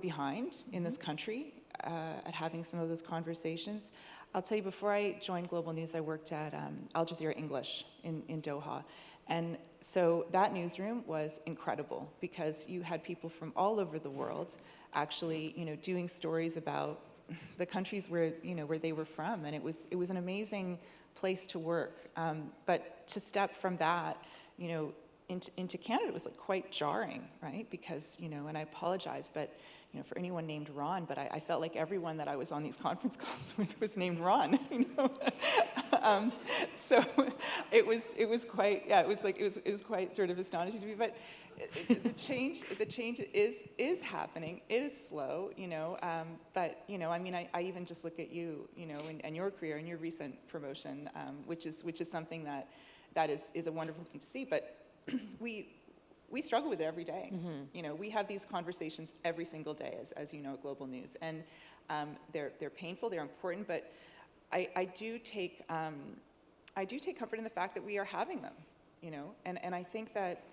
behind in this country at having some of those conversations. I'll tell you, before I joined Global News, I worked at Al Jazeera English in Doha. And so that newsroom was incredible because you had people from all over the world actually, you know, doing stories about the countries where, you know, where they were from. And it was an amazing place to work. But to step from that, you know, into Canada, it was like quite jarring, right? Because, you know, and I apologize, but, you know, for anyone named Ron, but I felt like everyone that I was on these conference calls with was named Ron, you know? So it was quite, yeah, it was quite sort of astonishing to me, but the change is happening. It is slow, you know, but, you know, I mean, I even just look at you, you know, and your career and your recent promotion, which is something that is a wonderful thing to see, but we struggle with it every day. Mm-hmm. You know, we have these conversations every single day, as you know, at Global News, and they're painful, they're important, but I do take comfort in the fact that we are having them, you know, and I think that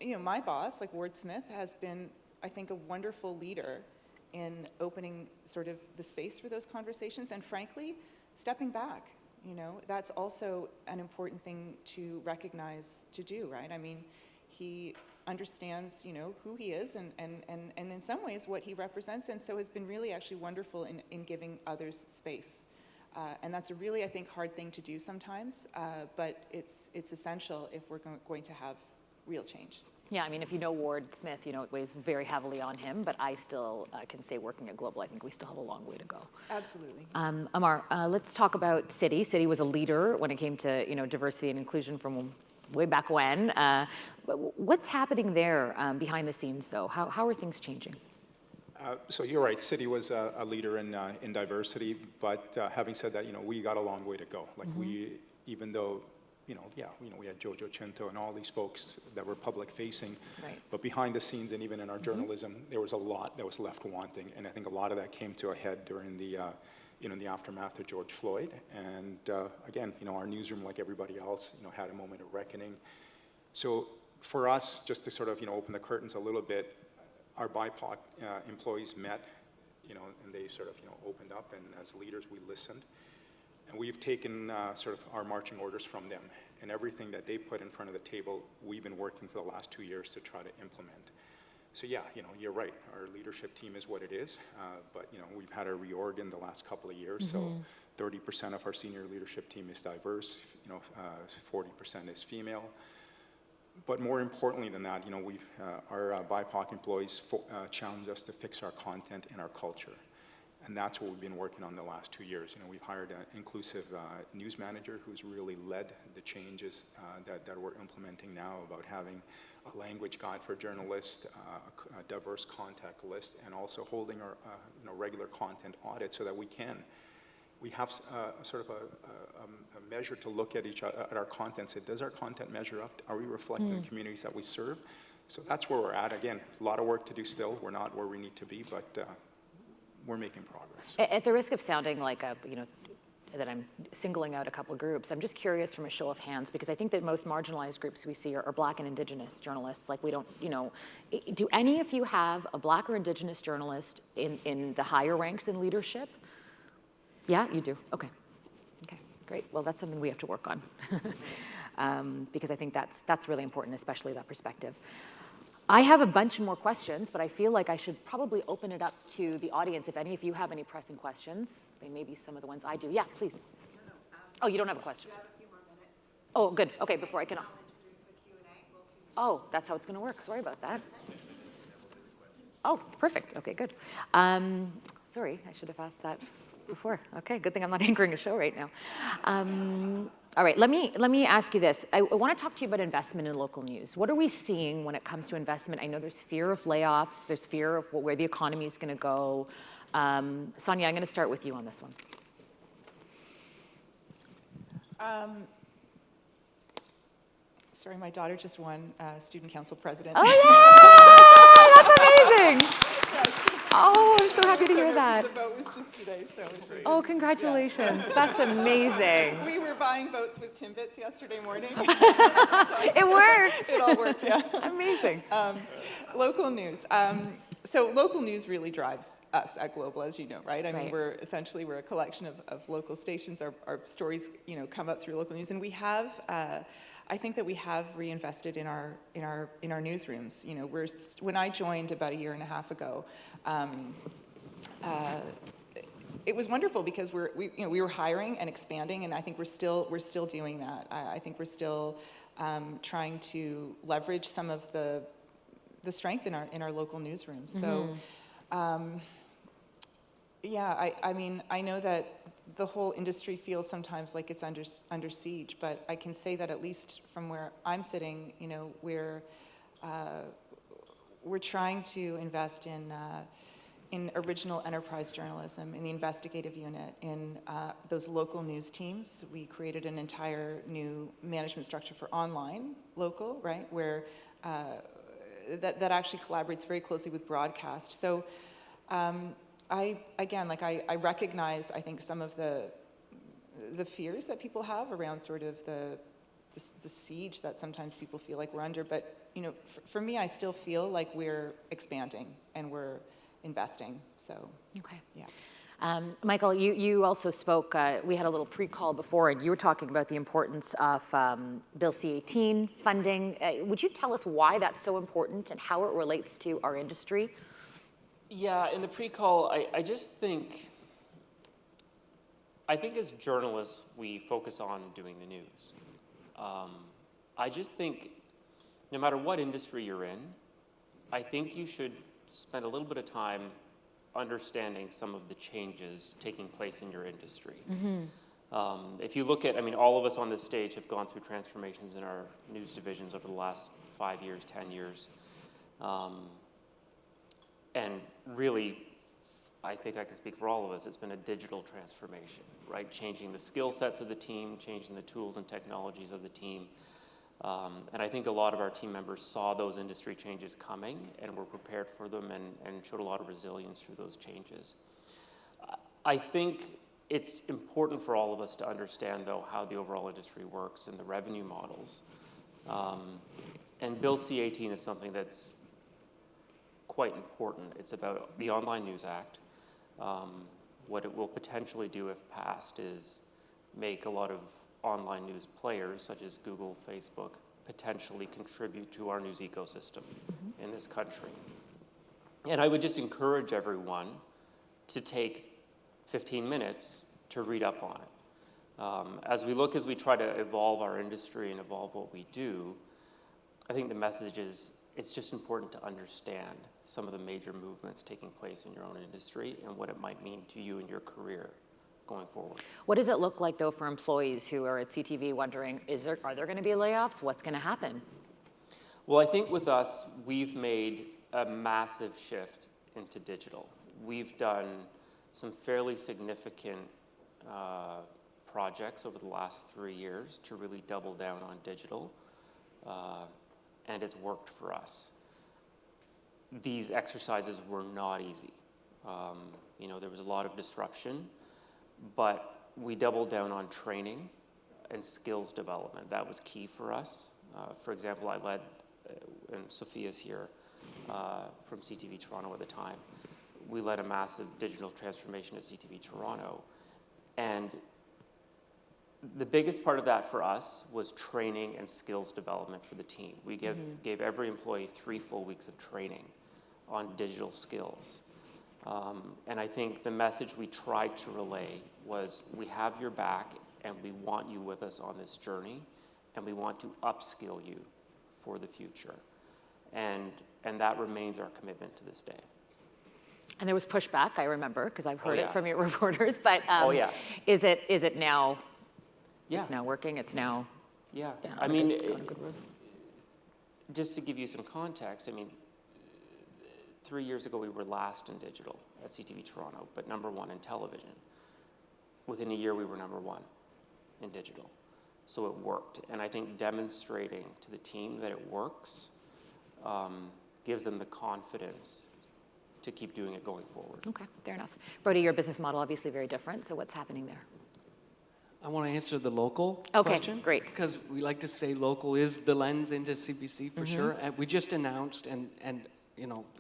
you know, my boss, like Ward Smith, has been, I think, a wonderful leader in opening sort of the space for those conversations, and frankly, stepping back. You know, that's also an important thing to recognize, to do, right? I mean, he understands, you know, who he is and in some ways what he represents, and so has been really actually wonderful in giving others space. And that's a really, I think, hard thing to do sometimes, but it's essential if we're going to have real change. Yeah, I mean, if you know Ward Smith, you know, it weighs very heavily on him, but I still can say working at Global, I think we still have a long way to go. Absolutely. Amar, let's talk about City. City was a leader when it came to, you know, diversity and inclusion from way back when. What's happening there behind the scenes, though? How are things changing? So you're right, City was a leader in diversity, but having said that, you know, we got a long way to go. Like even though, we had Jojo Chinto and all these folks that were public facing, Right. but behind the scenes and even in our journalism, there was a lot that was left wanting. And I think a lot of that came to a head during the, the aftermath of George Floyd. And again, you know, our newsroom, like everybody else, you know, had a moment of reckoning. So for us, just to sort of, you know, open the curtains a little bit, our BIPOC employees met, you know, and they sort of, you know, opened up, and as leaders, we listened. And we've taken sort of our marching orders from them, and everything that they put in front of the table, we've been working for the last 2 years to try to implement. So yeah, you know, you're right, our leadership team is what it is, but, you know, we've had a reorg in the last couple of years, so 30% of our senior leadership team is diverse, you know, 40% is female. But more importantly than that, you know, our BIPOC employees challenged us to fix our content and our culture. And that's what we've been working on the last 2 years. You know, we've hired an inclusive news manager who's really led the changes that we're implementing now about having a language guide for journalists, a diverse contact list, and also holding our regular content audit so that we have sort of a measure to look at at our content. Say, does our content measure up? Are we reflecting the communities that we serve? So that's where we're at. Again, a lot of work to do still. We're not where we need to be, but we're making progress. At the risk of sounding like that I'm singling out a couple of groups, I'm just curious from a show of hands, because I think that most marginalized groups we see are Black and Indigenous journalists. Like, we don't, you know, do any of you have a Black or Indigenous journalist in the higher ranks in leadership? Yeah, you do. Okay. Okay, great. Well, that's something we have to work on because I think that's really important, especially that perspective. I have a bunch more questions, but I feel like I should probably open it up to the audience. If any of you have any pressing questions, they may be some of the ones I do. Yeah, please. Oh, you don't have a question? We have a few more minutes. Oh, good. Okay, before I can. I'll introduce the Q&A. Oh, that's how it's going to work. Sorry about that. Oh, perfect. Okay, good. Sorry, I should have asked that before. Okay, good thing I'm not anchoring a show right now. All right, let me ask you this. I want to talk to you about investment in local news. What are we seeing when it comes to investment? I know there's fear of layoffs. There's fear of where the economy is going to go. Sonia, I'm going to start with you on this one. Sorry, my daughter just won student council president. Oh, yeah! That's amazing. Oh, I'm so happy to hear that. The vote was just today, so. Oh, congratulations. Yeah. That's amazing. We were buying votes with Timbits yesterday morning. It worked. It all worked, yeah. Amazing. Local news. So local news really drives us at Global, as you know, right? I mean, we're a collection of local stations. Our stories, you know, come up through local news, and we have. I think that we have reinvested in our newsrooms. You know, when I joined about a year and a half ago, it was wonderful because we were hiring and expanding, and I think we're still doing that. I think we're still trying to leverage some of the strength in our local newsrooms. So, yeah, I mean, I know that the whole industry feels sometimes like it's under siege, but I can say that at least from where I'm sitting, you know, we're trying to invest in original enterprise journalism, in the investigative unit, in those local news teams. We created an entire new management structure for online local, right, where that actually collaborates very closely with broadcast. So. I recognize, I think, some of the fears that people have around sort of the siege that sometimes people feel like we're under. But, you know, for me, I still feel like we're expanding and we're investing. So, okay. Yeah. Michael, you also spoke, we had a little pre-call before, and you were talking about the importance of Bill C-18 funding. Would you tell us why that's so important and how it relates to our industry? Yeah, in the pre-call, I think as journalists, we focus on doing the news. I just think no matter what industry you're in, I think you should spend a little bit of time understanding some of the changes taking place in your industry. If you look at, I mean, all of us on this stage have gone through transformations in our news divisions over the last 5 years, 10 years. And really, I think I can speak for all of us, it's been a digital transformation, right? Changing the skill sets of the team, changing the tools and technologies of the team. And I think a lot of our team members saw those industry changes coming and were prepared for them and showed a lot of resilience through those changes. I think it's important for all of us to understand, though, how the overall industry works and the revenue models. And Bill C-18 is something that's quite important. It's about the Online News Act. What it will potentially do if passed is make a lot of online news players, such as Google, Facebook, potentially contribute to our news ecosystem in this country. And I would just encourage everyone to take 15 minutes to read up on it. As we try to evolve our industry and evolve what we do, I think the message is it's just important to understand some of the major movements taking place in your own industry and what it might mean to you in your career going forward. What does it look like, though, for employees who are at CTV wondering, are there going to be layoffs? What's going to happen? Well, I think with us, we've made a massive shift into digital. We've done some fairly significant projects over the last 3 years to really double down on digital, and it's worked for us. These exercises were not easy. There was a lot of disruption, but we doubled down on training and skills development. That was key for us. For example, I led, and Sophia's here from CTV Toronto at the time, we led a massive digital transformation at CTV Toronto. And the biggest part of that for us was training and skills development for the team. We gave every employee 3 full weeks of training on digital skills. And I think the message we tried to relay was we have your back and we want you with us on this journey and we want to upskill you for the future. And that remains our commitment to this day. And there was pushback, I remember, because I've heard yeah. it from your reporters, but yeah. is it now, Yeah. it's now working, it's now Yeah, on I a mean, good road? just to give you some context, I mean, 3 years ago we were last in digital at CTV Toronto, but #1 in television. Within a year we were #1 in digital. So it worked. And I think demonstrating to the team that it works gives them the confidence to keep doing it going forward. Okay, fair enough. Brodie, your business model obviously very different, so what's happening there? I want to answer the local Okay, question. great. Because we like to say local is the lens into CBC for sure. And we just announced, and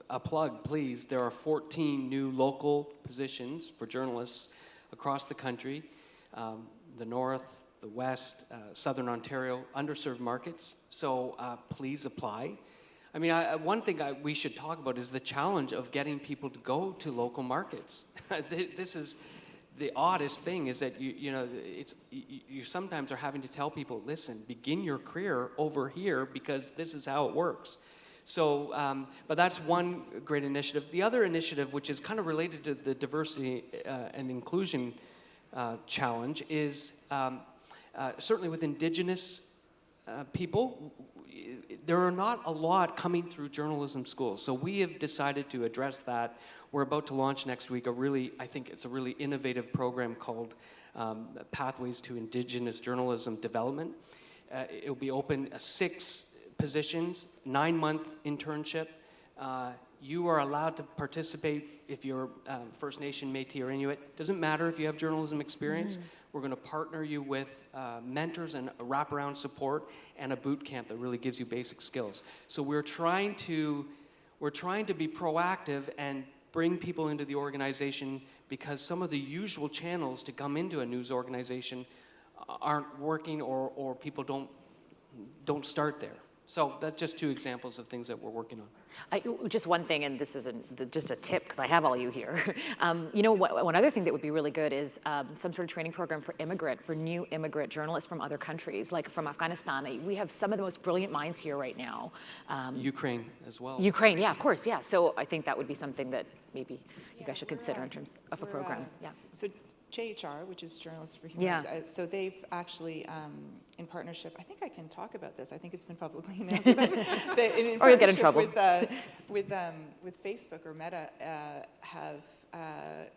a plug, please, there are 14 new local positions for journalists across the country, the North, the West, Southern Ontario, underserved markets. So please apply. I mean, one thing we should talk about is the challenge of getting people to go to local markets. This is the oddest thing is that you sometimes are having to tell people, listen, begin your career over here because this is how it works. So, but that's one great initiative. The other initiative, which is kind of related to the diversity and inclusion challenge, is certainly with Indigenous people, there are not a lot coming through journalism schools. So we have decided to address that. We're about to launch next week I think it's a really innovative program called Pathways to Indigenous Journalism Development. It'll be open 6 positions, 9-month internship. You are allowed to participate if you're First Nation, Métis, or Inuit. Doesn't matter if you have journalism experience. We're going to partner you with mentors and wraparound support and a boot camp that really gives you basic skills. So we're trying to be proactive and bring people into the organization because some of the usual channels to come into a news organization aren't working or people don't start there. So that's just 2 examples of things that we're working on. Just one thing, and this isn't just a tip because I have all you here. You know, one other thing that would be really good is some sort of training program for new immigrant journalists from other countries, like from Afghanistan. We have some of the most brilliant minds here right now. Ukraine as well. Ukraine, yeah, of course, yeah. So I think that would be something that maybe you guys should consider in terms of a we're, program. Yeah. So JHR, which is Journalists for Human Rights, so they've actually, in partnership, I think I can talk about this, I think it's been publicly announced, but Or you'll get in trouble. With Facebook or Meta, have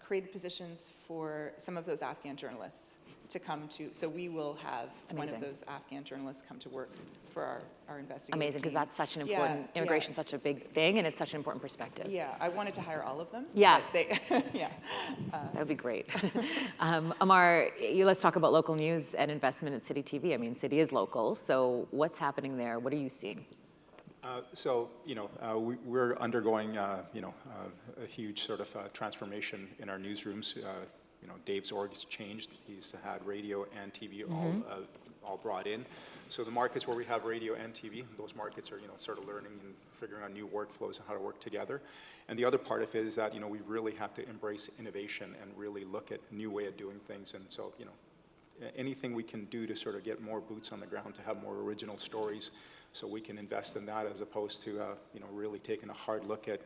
created positions for some of those Afghan journalists to come to, so we will have one of those Afghan journalists come to work for our investigative Amazing, because team. that's such an important, immigration's such a big thing, and it's such an important perspective. Yeah, I wanted to hire all of them. Yeah. But they, yeah. That would be great. Amar, let's talk about local news and investment in City TV. I mean, City is local, so what's happening there? What are you seeing? So, we're undergoing, a huge sort of transformation in our newsrooms. Dave's org has changed. He's had radio and TV all brought in. So the markets where we have radio and TV, those markets are, sort of learning and figuring out new workflows and how to work together. And the other part of it is that, we really have to embrace innovation and really look at new way of doing things. And so, anything we can do to sort of get more boots on the ground, to have more original stories, so we can invest in that as opposed to, really taking a hard look at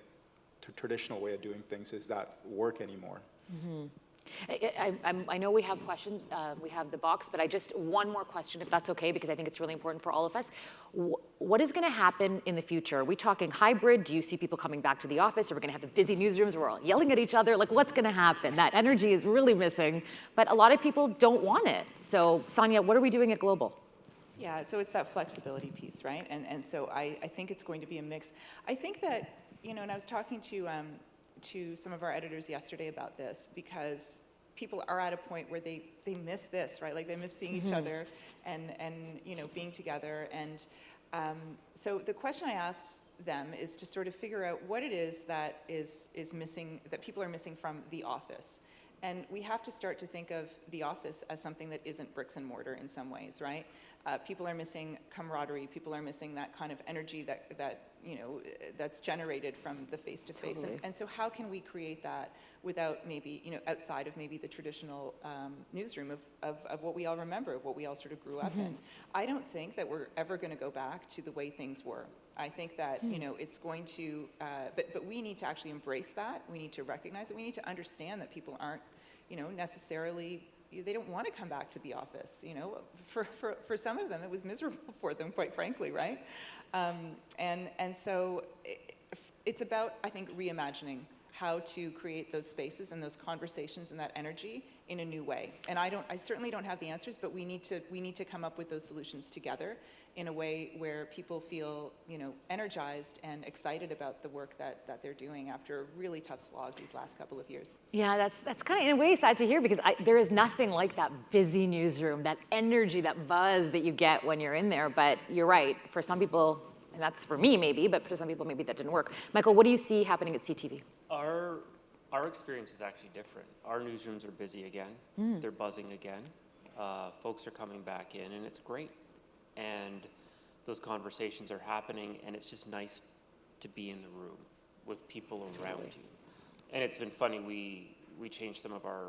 the traditional way of doing things. Does that work anymore? Mm-hmm. I know we have questions, we have the box, but one more question, if that's okay, because I think it's really important for all of us. What is going to happen in the future? Are we talking hybrid? Do you see people coming back to the office? Are we going to have the busy newsrooms where we're all yelling at each other? Like, what's going to happen? That energy is really missing, but a lot of people don't want it. So, Sonia, what are we doing at Global? Yeah, so it's that flexibility piece, right? And so I think it's going to be a mix. I think that, and I was talking to some of our editors yesterday about this, because people are at a point where they miss this, right? Like they miss seeing each other and being together. And so the question I asked them is to sort of figure out what it is that is missing, that people are missing from the office. And we have to start to think of the office as something that isn't bricks and mortar in some ways, right? People are missing camaraderie. People are missing that kind of energy that's generated from the face-to-face. Totally. And so how can we create that without maybe, outside of maybe the traditional newsroom of what we all remember, of what we all sort of grew up in? I don't think that we're ever going to go back to the way things were. I think that, it's going to, but we need to actually embrace that. We need to recognize it. We need to understand that people aren't, necessarily, they don't want to come back to the office. For some of them, it was miserable for them, quite frankly, right? And so it's about, I think, reimagining how to create those spaces and those conversations and that energy in a new way. And I certainly don't have the answers, but we need to come up with those solutions together in a way where people feel, energized and excited about the work that they're doing after a really tough slog these last couple of years. Yeah, that's kind of in a way sad to hear, because there is nothing like that busy newsroom, that energy, that buzz that you get when you're in there. But you're right, for some people, and that's for me maybe, but for some people maybe that didn't work. Michael, what do you see happening at CTV? Our experience is actually different. Our newsrooms are busy again. They're buzzing again. Folks are coming back in, and it's great. And those conversations are happening, and it's just nice to be in the room with people around you. And it's been funny, we changed some of our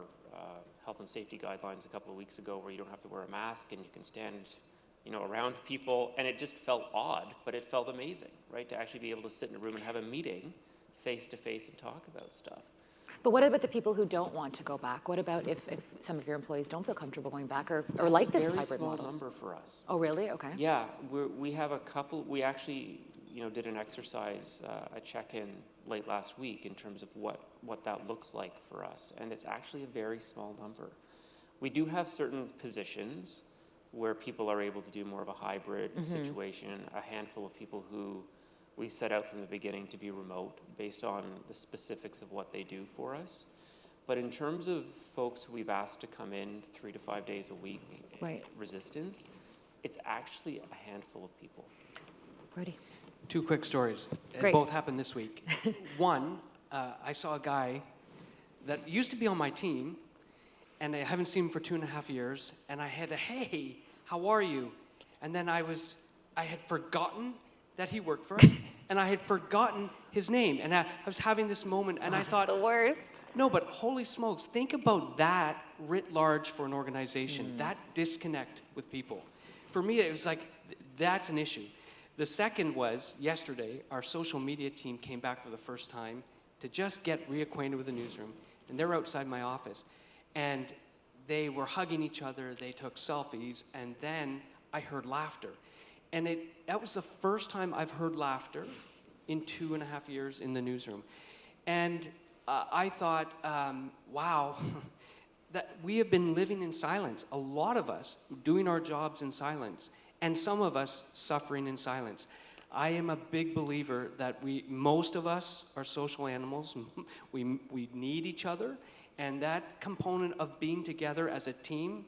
health and safety guidelines a couple of weeks ago, where you don't have to wear a mask and you can stand around people, and it just felt odd, but it felt amazing, right? To actually be able to sit in a room and have a meeting face to face and talk about stuff. But what about the people who don't want to go back? What about if some of your employees don't feel comfortable going back or like this hybrid model? That's a very small number for us. Oh, really? Okay. Yeah, we have a couple. We actually, did an exercise, a check-in late last week in terms of what that looks like for us, and it's actually a very small number. We do have certain positions where people are able to do more of a hybrid situation. A handful of people who we set out from the beginning to be remote based on the specifics of what they do for us. But in terms of folks who we've asked to come in 3 to 5 days a week, right, resistance, it's actually a handful of people. Brodie. 2 quick stories. Great. Both happened this week. One, I saw a guy that used to be on my team, and I haven't seen him for 2.5 years, and I had a, hey, how are you? And then I had forgotten that he worked for us, and I had forgotten his name, and I was having this moment, and I thought, the worst. no, but holy smokes, think about that writ large for an organization, that disconnect with people. For me, it was like, that's an issue. The second was, yesterday, our social media team came back for the first time to just get reacquainted with the newsroom, and they're outside my office. And they were hugging each other, they took selfies, and then I heard laughter. And that was the first time I've heard laughter in 2.5 years in the newsroom. And I thought, wow, that we have been living in silence. A lot of us doing our jobs in silence, and some of us suffering in silence. I am a big believer that most of us are social animals. We need each other, and that component of being together as a team,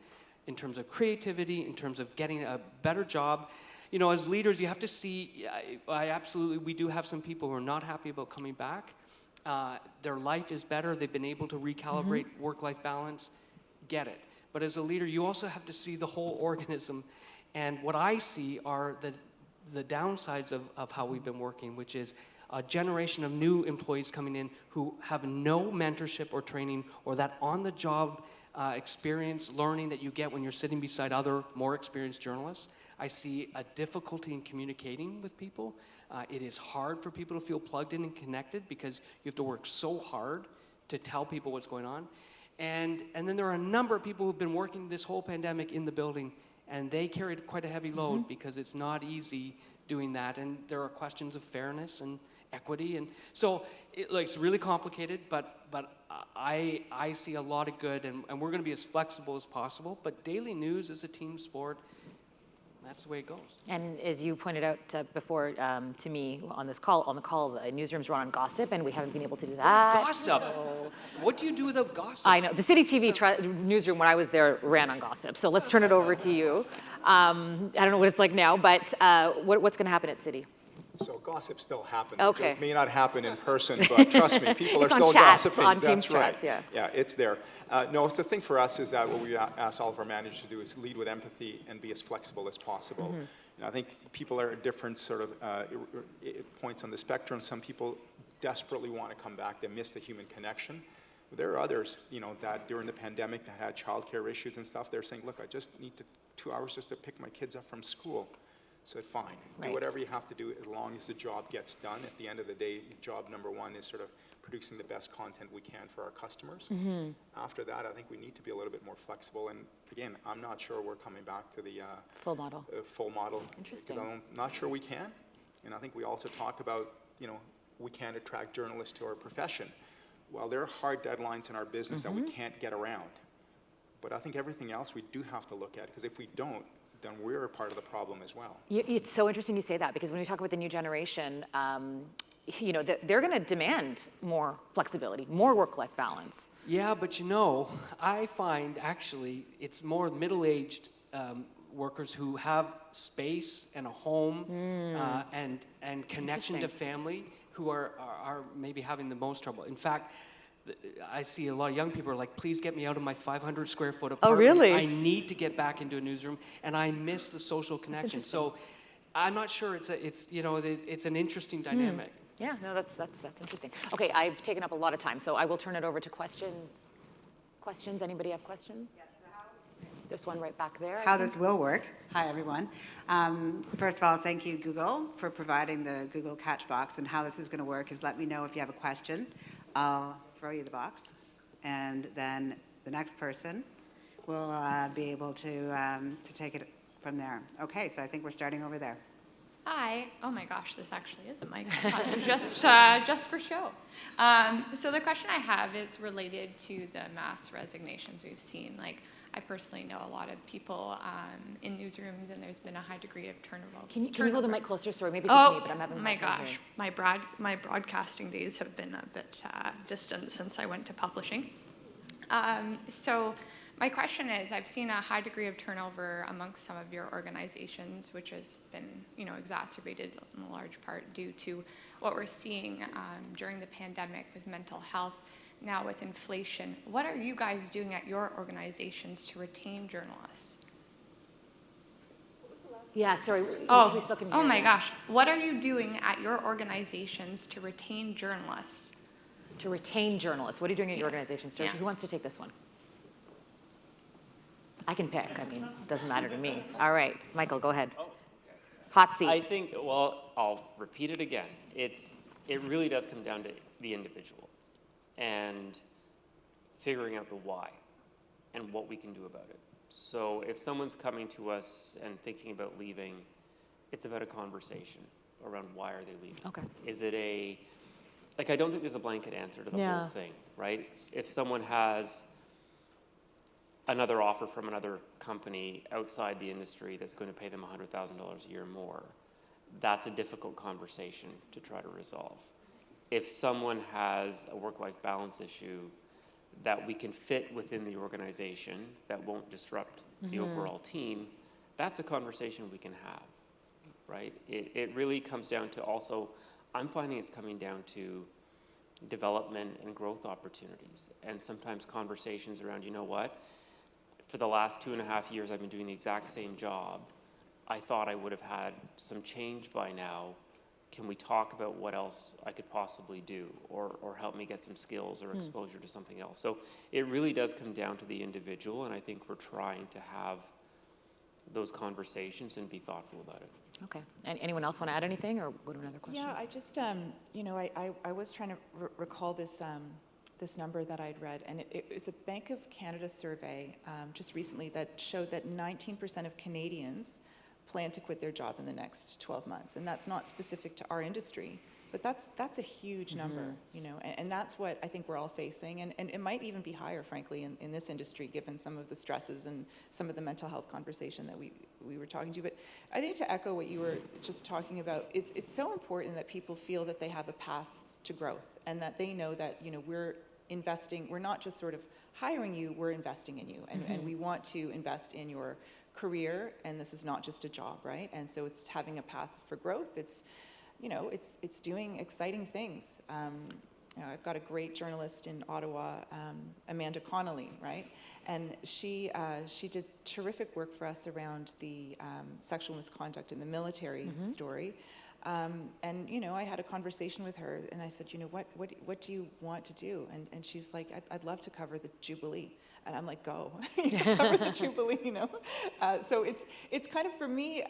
in terms of creativity, in terms of getting a better job. You know, as leaders, you have to see, we do have some people who are not happy about coming back. Their life is better, they've been able to recalibrate work-life balance, get it. But as a leader, you also have to see the whole organism. And what I see are the downsides of how we've been working, which is a generation of new employees coming in who have no mentorship or training or that on-the-job experience, learning that you get when you're sitting beside other more experienced journalists. I see a difficulty in communicating with people. It is hard for people to feel plugged in and connected because you have to work so hard to tell people what's going on. And then there are a number of people who've been working this whole pandemic in the building, and they carried quite a heavy load because it's not easy doing that. And there are questions of fairness and equity. And so it's really complicated, but I see a lot of good, and we're going to be as flexible as possible. But daily news is a team sport. That's the way it goes. And as you pointed out before to me on the call, the newsrooms run on gossip, and we haven't been able to do that. Gossip? So. What do you do without gossip? I know. The City TV newsroom, when I was there, ran on gossip. So let's turn it over to you. I don't know what it's like now, but what's going to happen at City? So gossip still happens. Okay. It may not happen in person, but trust me, people are It's on still chats, gossiping. on That's Teams right. chats, yeah. Yeah, it's there. No, the thing for us is that what we ask all of our managers to do is lead with empathy and be as flexible as possible. I think people are at different sort of points on the spectrum. Some people desperately want to come back. They miss the human connection. But there are others, that during the pandemic that had childcare issues and stuff. They're saying, look, I just need 2 hours just to pick my kids up from school. So fine, do whatever you have to do as long as the job gets done. At the end of the day, job number one is sort of producing the best content we can for our customers. After that, I think we need to be a little bit more flexible. And again, I'm not sure we're coming back to the full model. Full model. Interesting. Because I'm not sure we can. And I think we also talk about, we can't attract journalists to our profession. Well, there are hard deadlines in our business that we can't get around. But I think everything else we do have to look at, because if we don't, then we're a part of the problem as well. It's so interesting you say that, because when we talk about the new generation, they're going to demand more flexibility, more work-life balance. Yeah, but I find actually it's more middle-aged workers who have space and a home and connection to family who are maybe having the most trouble. In fact, I see a lot of young people are like, please get me out of my 500 square foot apartment. Oh, really? I need to get back into a newsroom, and I miss the social connection. So I'm not sure it's an interesting dynamic. Yeah, no, that's interesting. Okay, I've taken up a lot of time, so I will turn it over to questions. Questions? Anybody have questions? Yes. There's one right back there. How this will work. Hi, everyone. First of all, thank you, Google, for providing the Google Catch box. And how this is going to work is let me know if you have a question. I'll throw you the box, and then the next person will be able to take it from there. Okay, so I think we're starting over there. Hi. Oh my gosh, this actually is a mic. I thought it was just for show. So the question I have is related to the mass resignations we've seen. Like, I personally know a lot of people in newsrooms, and there's been a high degree of turnover. Can you hold the mic closer? Sorry, maybe it's just me, but I'm having a my hard time gosh, my broadcasting days have been a bit distant since I went to publishing. So my question is, I've seen a high degree of turnover amongst some of your organizations, which has been, exacerbated in a large part due to what we're seeing during the pandemic with mental health. Now with inflation, what are you guys doing at your organizations to retain journalists? What was the last Yeah, sorry. We still can hear Oh my you. gosh. What are you doing at your organizations to retain journalists? To retain journalists. What are you doing at your Yes. organization, Sturgeon? Yeah. Who wants to take this one? I can pick. I mean, it doesn't matter to me. All right, Michael, go ahead. Hot seat. I think, well, I'll repeat it again. It really does come down to the individual and figuring out the why and what we can do about it. So if someone's coming to us and thinking about leaving, it's about a conversation around why are they leaving. Okay. Is it like I don't think there's a blanket answer to the Yeah. whole thing, right? If someone has another offer from another company outside the industry that's going to pay them $100,000 a year more, that's a difficult conversation to try to resolve. If someone has a work-life balance issue that we can fit within the organization that won't disrupt the overall team, that's a conversation we can have, right? It really comes down to also, I'm finding it's coming down to development and growth opportunities, and sometimes conversations around, you know what, for the last 2.5 years I've been doing the exact same job. I thought I would have had some change by now. Can we talk about what else I could possibly do, or help me get some skills or exposure to something else? So it really does come down to the individual, and I think we're trying to have those conversations and be thoughtful about it. Okay. And anyone else want to add anything or go to another question? Yeah, I just, I was trying to recall this, this number that I'd read, and it was a Bank of Canada survey just recently that showed that 19% of Canadians plan to quit their job in the next 12 months. And that's not specific to our industry, but that's a huge number, and that's what I think we're all facing. And it might even be higher, frankly, in this industry, given some of the stresses and some of the mental health conversation that we were talking to. But I think to echo what you were just talking about, it's so important that people feel that they have a path to growth and that they know that, we're investing, we're not just sort of hiring you, we're investing in you. And we want to invest in your career, and this is not just a job, right? And so it's having a path for growth. It's doing exciting things. I've got a great journalist in Ottawa, Amanda Connolly, right? And she did terrific work for us around the sexual misconduct in the military story. And I had a conversation with her, and I said, what do you want to do? And she's like, I'd love to cover the Jubilee. And I'm like, go, cover the Jubilee, So it's kind of, for me,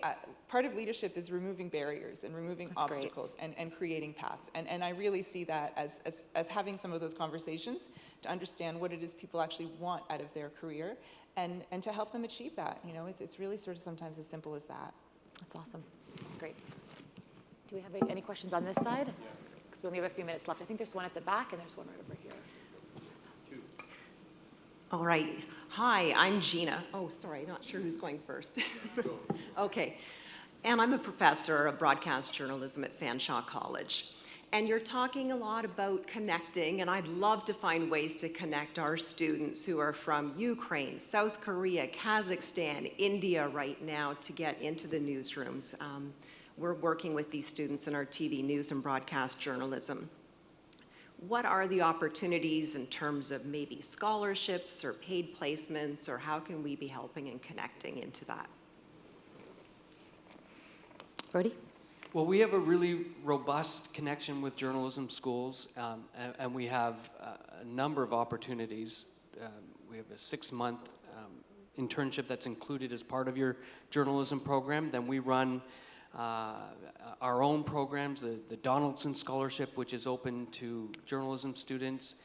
part of leadership is removing barriers and removing obstacles and creating paths. And I really see that as having some of those conversations to understand what it is people actually want out of their career and to help them achieve that. It's really sort of sometimes as simple as that. That's awesome. That's great. Do we have any questions on this side? Because we only have a few minutes left. I think there's one at the back and there's one right over here. All right. Hi, I'm Gina. Oh, sorry, not sure who's going first. Okay. And I'm a professor of broadcast journalism at Fanshawe College. And you're talking a lot about connecting, and I'd love to find ways to connect our students who are from Ukraine, South Korea, Kazakhstan, India right now to get into the newsrooms. We're working with these students in our TV news and broadcast journalism. What are the opportunities in terms of maybe scholarships or paid placements, or how can we be helping and connecting into that? Brodie? Well, we have a really robust connection with journalism schools, and we have a number of opportunities. We have a 6-month internship that's included as part of your journalism program. Then we run our own programs, the Donaldson Scholarship, which is open to journalism students.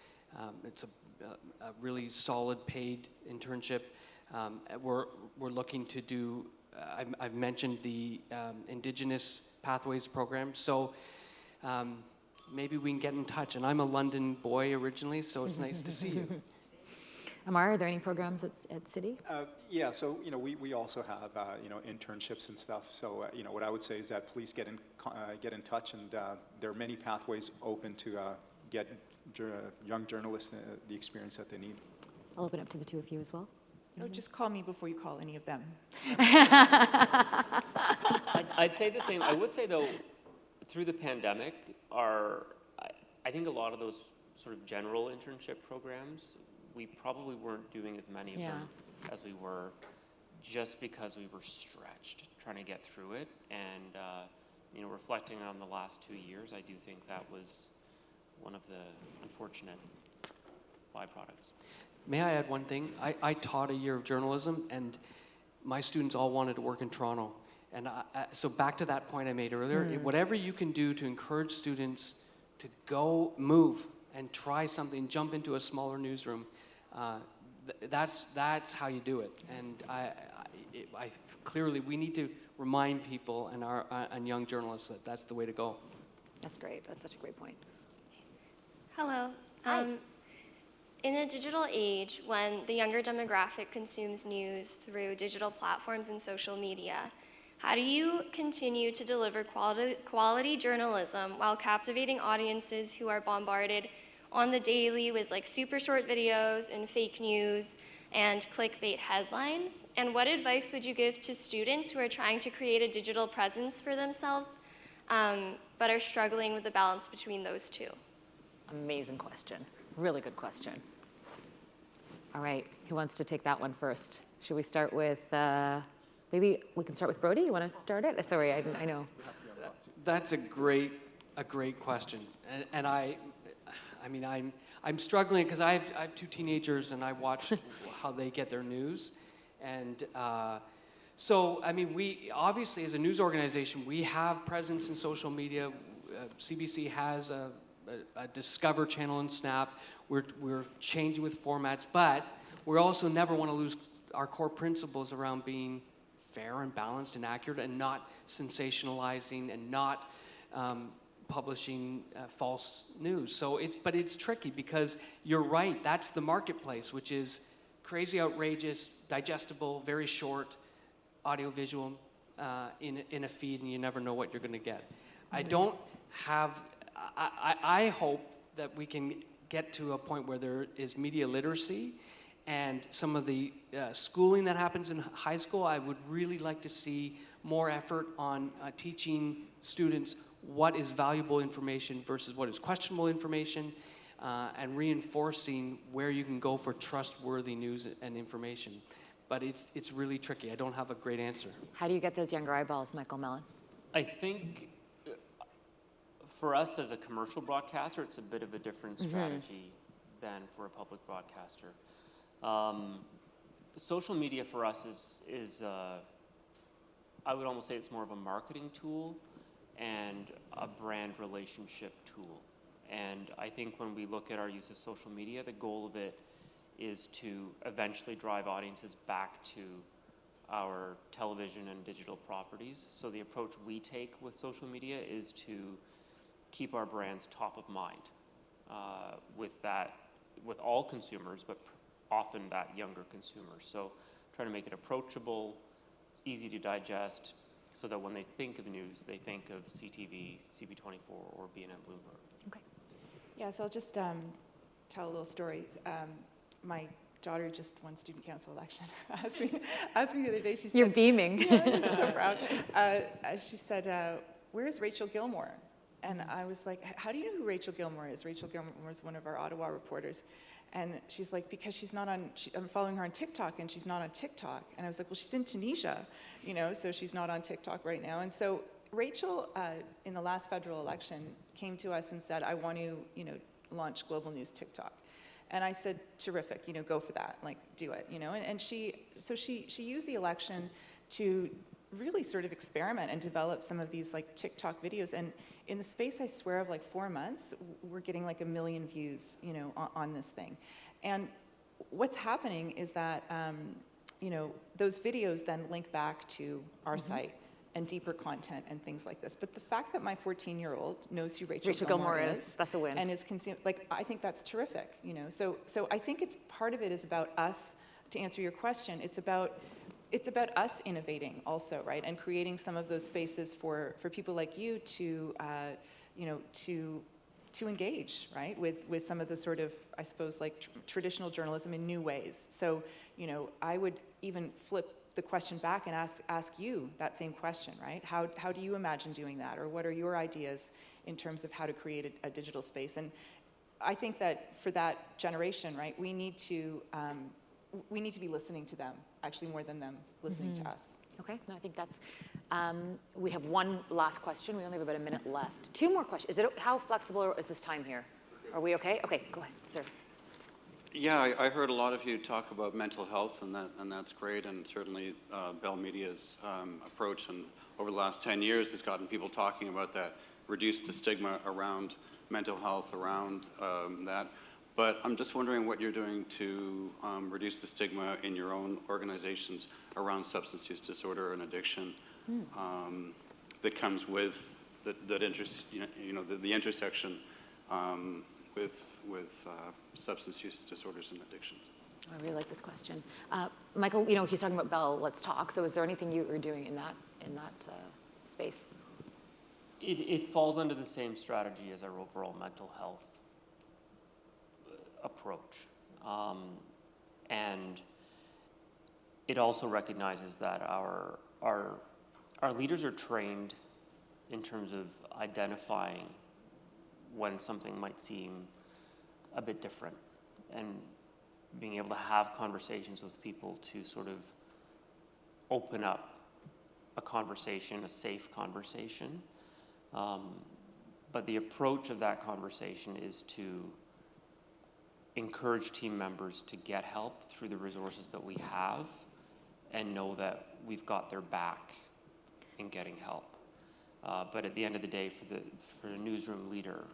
It's a really solid paid internship. We're looking to do, I've mentioned the Indigenous Pathways program, so maybe we can get in touch. And I'm a London boy originally, so it's nice to see you. Amar, are there any programs at City? Yeah, so we also have internships and stuff. So what I would say is that please get in touch, and there are many pathways open to get young journalists the experience that they need. I'll open up to the two of you as well. Oh, just call me before you call any of them. I'd say the same. I would say, though, through the pandemic, I think a lot of those sort of general internship programs, we probably weren't doing as many of them as we were just because we were stretched trying to get through it. And, you know, reflecting on the last 2 years, I do think that was one of the unfortunate byproducts. May I add one thing? I taught a year of journalism, and my students all wanted to work in Toronto. And so back to that point I made earlier, whatever you can do to encourage students to go move and try something, jump into a smaller newsroom, that's how you do it. And I clearly, we need to remind people and young journalists that that's the way to go. That's great. That's such a great point. Hello. In a digital age, when the younger demographic consumes news through digital platforms and social media, how do you continue to deliver quality journalism while captivating audiences who are bombarded on the daily with like super short videos and fake news and clickbait headlines? And what advice would you give to students who are trying to create a digital presence for themselves, but are struggling with the balance between those two? Amazing question. Really good question. All right, who wants to take that one first? Should we start with, maybe we can start with Brodie? You want to start it? Sorry, I know. That's a great question. And I mean, I'm struggling because I have 2 teenagers and I watch how they get their news. And so, I mean, we obviously as a news organization, we have presence in social media. CBC has a Discover channel in Snap. We're changing with formats, but we also never want to lose our core principles around being fair and balanced and accurate and not sensationalizing and not publishing false news. So it's tricky because you're right, that's the marketplace, which is crazy, outrageous, digestible, very short, audiovisual in a feed, and you never know what you're going to get. I hope that we can get to a point where there is media literacy and some of the schooling that happens in high school. I would really like to see more effort on teaching students what is valuable information versus what is questionable information, and reinforcing where you can go for trustworthy news and information. But it's really tricky. I don't have a great answer. How do you get those younger eyeballs, Michael Mellon? I think for us as a commercial broadcaster, it's a bit of a different strategy than for a public broadcaster. Social media for us is I would almost say it's more of a marketing tool and a brand relationship tool. And I think when we look at our use of social media, the goal of it is to eventually drive audiences back to our television and digital properties. So the approach we take with social media is to keep our brands top of mind with all consumers, but often that younger consumer. So try to make it approachable, easy to digest, so that when they think of news, they think of CTV, CB24, or BNN Bloomberg. Okay. Yeah, so I'll just tell a little story. My daughter just won student council election. asked me the other day, she said— You're beaming. Yeah, I'm just so proud. She said, where's Rachel Gilmore? And I was like, how do you know who Rachel Gilmore is? Rachel Gilmore is one of our Ottawa reporters. And she's like, because she's not on, I'm following her on TikTok and she's not on TikTok. And I was like, well, she's in Tunisia, so she's not on TikTok right now. And so Rachel, in the last federal election, came to us and said, I want to, launch Global News TikTok. And I said, terrific, go for that, like, do it, And she used the election to really sort of experiment and develop some of these like TikTok videos. And in the space, I swear, of like 4 months, we're getting like 1 million views, on this thing. And what's happening is that, those videos then link back to our site and deeper content and things like this. But the fact that my 14-year-old knows who Rachel Gilmore is, that's a win. And is consumed, like, I think that's terrific, So I think it's part of it is about us. To answer your question, it's about us innovating also, right? And creating some of those spaces for people like you to, to engage, right? With some of the sort of, I suppose, like traditional journalism in new ways. So, I would even flip the question back and ask you that same question, right? How do you imagine doing that? Or what are your ideas in terms of how to create a digital space? And I think that for that generation, right, we need to we need to be listening to them, actually more than them listening to us. Okay, no, I think that's, we have one last question. We only have about a minute left. Two more questions. How flexible is this time here? Are we okay? Okay, go ahead, sir. Yeah, I heard a lot of you talk about mental health, and that's great, and certainly Bell Media's approach and over the last 10 years has gotten people talking about that, reduce the stigma around mental health, around that. But I'm just wondering what you're doing to reduce the stigma in your own organizations around substance use disorder and addiction that comes with the intersection with substance use disorders and addictions. I really like this question. Michael, he's talking about Bell Let's Talk. So is there anything you are doing in that space? It falls under the same strategy as our overall mental health approach. And it also recognizes that our leaders are trained in terms of identifying when something might seem a bit different and being able to have conversations with people to sort of open up a conversation, a safe conversation. But the approach of that conversation is to encourage team members to get help through the resources that we have and know that we've got their back in getting help. But at the end of the day, for the newsroom leader,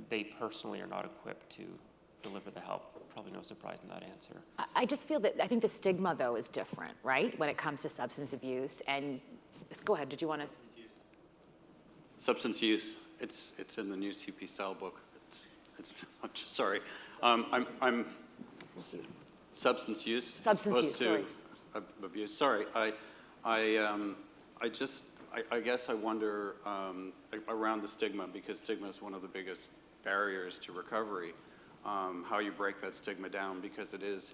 they personally are not equipped to deliver the help. Probably no surprise in that answer. I just feel that I think the stigma, though, is different, right, when it comes to substance abuse. And go ahead, did you want to? Substance use, it's in the new CP style book. I'm just, sorry. I'm substance use. Substance use, sorry. Abuse. Sorry. I guess I wonder around the stigma, because stigma is one of the biggest barriers to recovery, how you break that stigma down, because it is,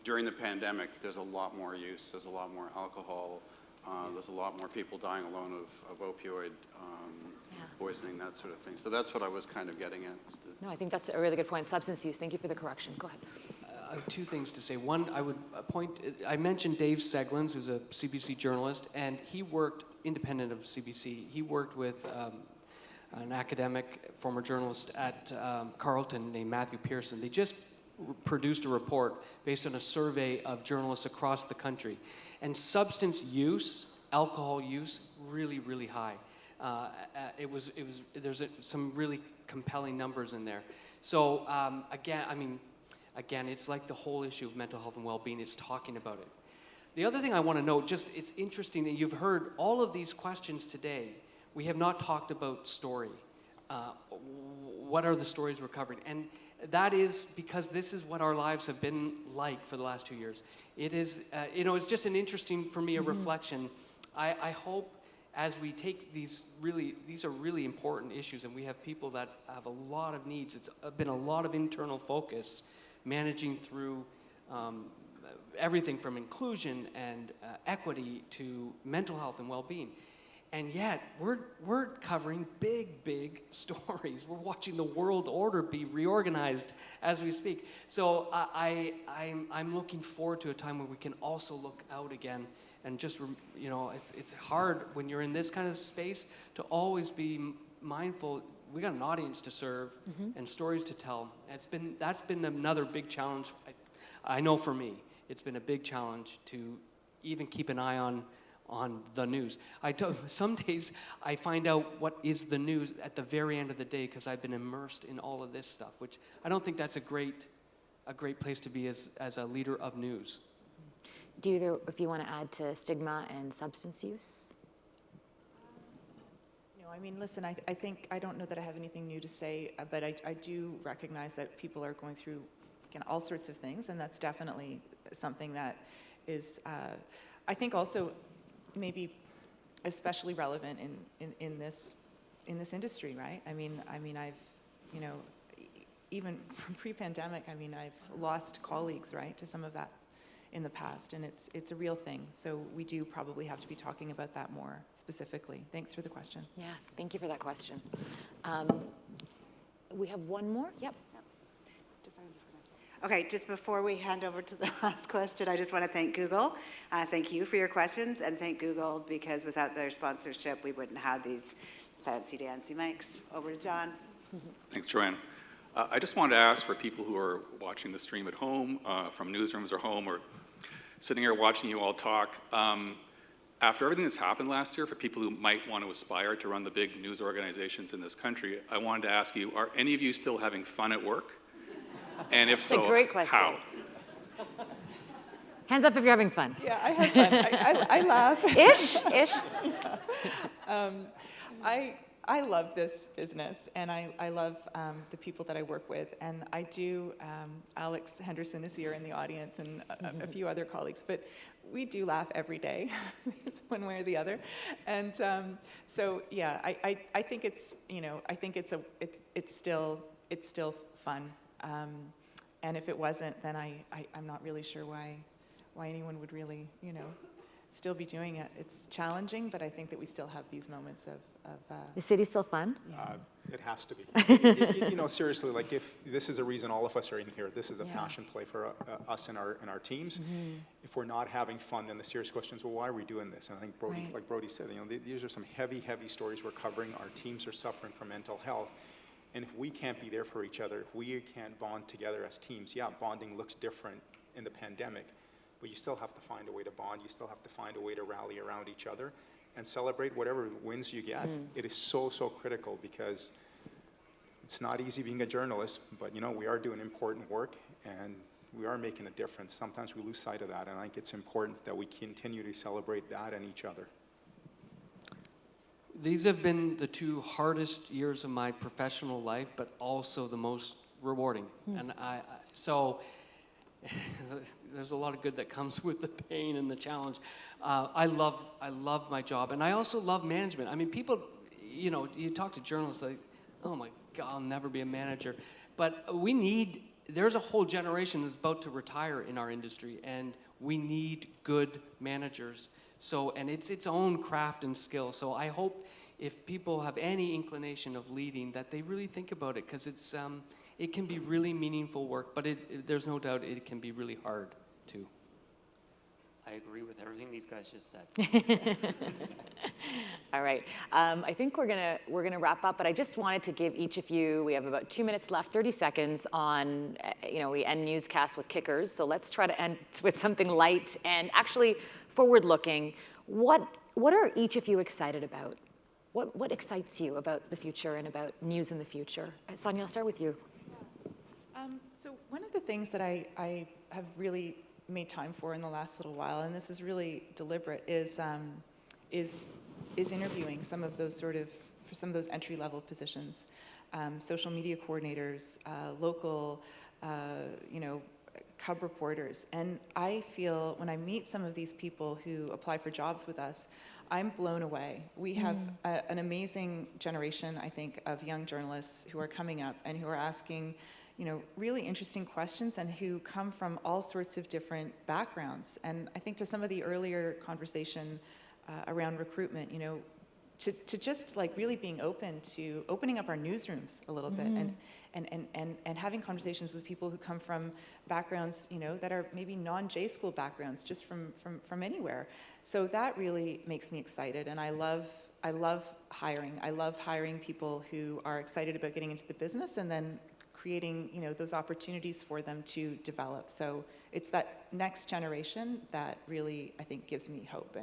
during the pandemic, there's a lot more use, there's a lot more alcohol, there's a lot more people dying alone of opioid poisoning, that sort of thing. So that's what I was kind of getting at. No, I think that's a really good point. Substance use. Thank you for the correction. Go ahead. I have two things to say. One, I would I mentioned Dave Seglins, who's a CBC journalist, and he worked independent of CBC. He worked with an academic, former journalist at Carleton named Matthew Pearson. They just produced a report based on a survey of journalists across the country. And substance use, alcohol use, really, really high. There's some really compelling numbers in there. So again, it's like the whole issue of mental health and well-being. It's talking about it. The other thing I want to note, it's interesting that you've heard all of these questions today. We have not talked about story. What are the stories we're covering? And that is because this is what our lives have been like for the last 2 years. It is, it's just an interesting, for me, a reflection. I hope as we take these are really important issues, and we have people that have a lot of needs. It's been a lot of internal focus, managing through everything from inclusion and equity to mental health and well-being. And yet, we're covering big stories. We're watching the world order be reorganized as we speak. So I'm looking forward to a time where we can also look out again and just, it's hard when you're in this kind of space to always be mindful. We got an audience to serve and stories to tell. That's been another big challenge. I know for me, it's been a big challenge to even keep an eye on the news. Some days I find out what is the news at the very end of the day because I've been immersed in all of this stuff, which I don't think that's a great place to be as a leader of news. Do either, if you want to add to stigma and substance use? No, I mean, listen, I think, I don't know that I have anything new to say, but I do recognize that people are going through all sorts of things, and that's definitely something that is, I think also maybe especially relevant in this industry, right? I mean, I've, even pre-pandemic, I've lost colleagues, right, to some of that in the past, and it's a real thing. So we do probably have to be talking about that more specifically. Thanks for the question. Yeah, thank you for that question. We have one more. Yep. Okay, just before we hand over to the last question, I just want to thank Google. Thank you for your questions, and thank Google, because without their sponsorship, we wouldn't have these fancy dancy mics. Over to John. Thanks, Joanne. I just wanted to ask for people who are watching the stream at home, from newsrooms or home, or sitting here watching you all talk, after everything that's happened last year, for people who might want to aspire to run the big news organizations in this country, I wanted to ask you, are any of you still having fun at work? And if so, a great question. how? Hands up if you're having fun. Yeah, I have fun. I laugh. Ish. I love this business, and I love the people that I work with, and I do. Alex Henderson is here in the audience, and a few other colleagues, but we do laugh every day, one way or the other, and so yeah, I think it's I think it's still fun, and if it wasn't, then I'm not really sure why anyone would really still be doing it. It's challenging, but I think that we still have these moments of The city's still fun? It has to be. Seriously, like if this is a reason all of us are in here, this is a passion play for us and our teams. If we're not having fun, then the serious question is, well, why are we doing this? And I think Brodie, like Brodie said, these are some heavy stories we're covering. Our teams are suffering from mental health. And if we can't be there for each other, if we can't bond together as teams, bonding looks different in the pandemic, but you still have to find a way to bond. You still have to find a way to rally around each other and celebrate whatever wins you get. It is so critical, because it's not easy being a journalist, but we are doing important work and we are making a difference. Sometimes we lose sight of that, and I think it's important that we continue to celebrate that and each other. These have been the two hardest years of my professional life, but also the most rewarding. And so there's a lot of good that comes with the pain and the challenge. I love my job, and I also love management. I mean, people, you talk to journalists like, oh my God, I'll never be a manager. But there's a whole generation that's about to retire in our industry, and we need good managers. And it's its own craft and skill. So I hope if people have any inclination of leading, that they really think about it, because it can be really meaningful work, but there's no doubt it can be really hard too. I agree with everything these guys just said. All right. I think we're gonna wrap up, but I just wanted to give each of you, we have about 2 minutes left, 30 seconds on, we end newscasts with kickers, so let's try to end with something light and actually forward-looking. What are each of you excited about? What excites you about the future and about news in the future? Sonia, I'll start with you. So one of the things that I have really made time for in the last little while, and this is really deliberate, is interviewing some of those for some of those entry-level positions, social media coordinators, local, cub reporters. And I feel when I meet some of these people who apply for jobs with us, I'm blown away. We have an amazing generation, I think, of young journalists who are coming up and who are asking really interesting questions, and who come from all sorts of different backgrounds. And I think to some of the earlier conversation around recruitment, to just like really being open to opening up our newsrooms a little bit, and having conversations with people who come from backgrounds, that are maybe non-J school backgrounds, just from anywhere. So that really makes me excited, and I love hiring. I love hiring people who are excited about getting into the business, and then creating, those opportunities for them to develop. So it's that next generation that really, I think, gives me hope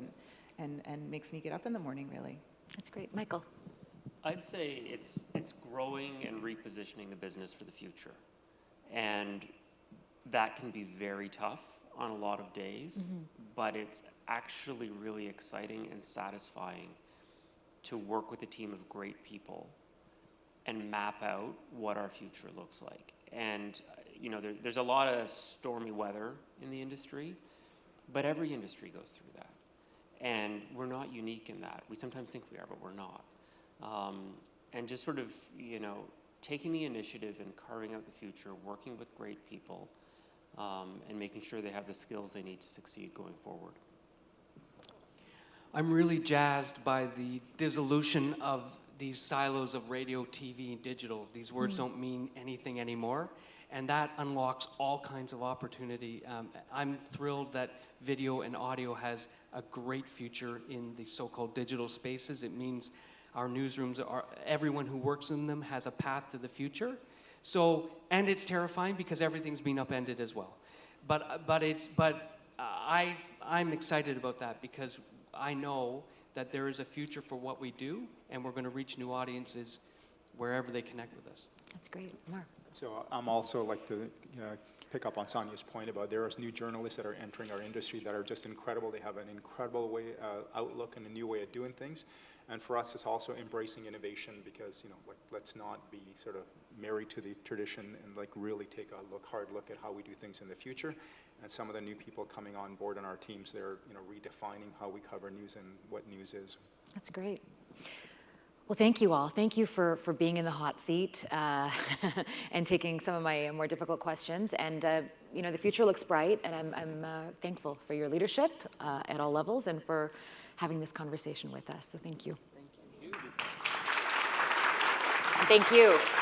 and makes me get up in the morning, really. That's great. Michael. I'd say it's growing and repositioning the business for the future. And that can be very tough on a lot of days, but it's actually really exciting and satisfying to work with a team of great people and map out what our future looks like. And there's a lot of stormy weather in the industry, but every industry goes through that. And we're not unique in that. We sometimes think we are, but we're not. And just sort of, taking the initiative and carving out the future, working with great people, and making sure they have the skills they need to succeed going forward. I'm really jazzed by the dissolution of these silos of radio, TV, and digital. These words don't mean anything anymore. and that unlocks all kinds of opportunity. I'm thrilled that video and audio has a great future in the so-called digital spaces. It means our newsrooms, everyone who works in them has a path to the future. So, and it's terrifying because everything's been upended as well. I'm excited about that because I know that there is a future for what we do, and we're going to reach new audiences wherever they connect with us. That's great. Amar. So I'm also like to pick up on Sonia's point about there are new journalists that are entering our industry that are just incredible. They have an incredible way, outlook and a new way of doing things. And for us, it's also embracing innovation because, let's not be sort of married to the tradition and like really take a hard look at how we do things in the future. And some of the new people coming on board on our teams, they're redefining how we cover news and what news is. That's great. Well, thank you all. Thank you for being in the hot seat and taking some of my more difficult questions. And the future looks bright, and I'm thankful for your leadership at all levels and for having this conversation with us. So thank you. Thank you. Thank you.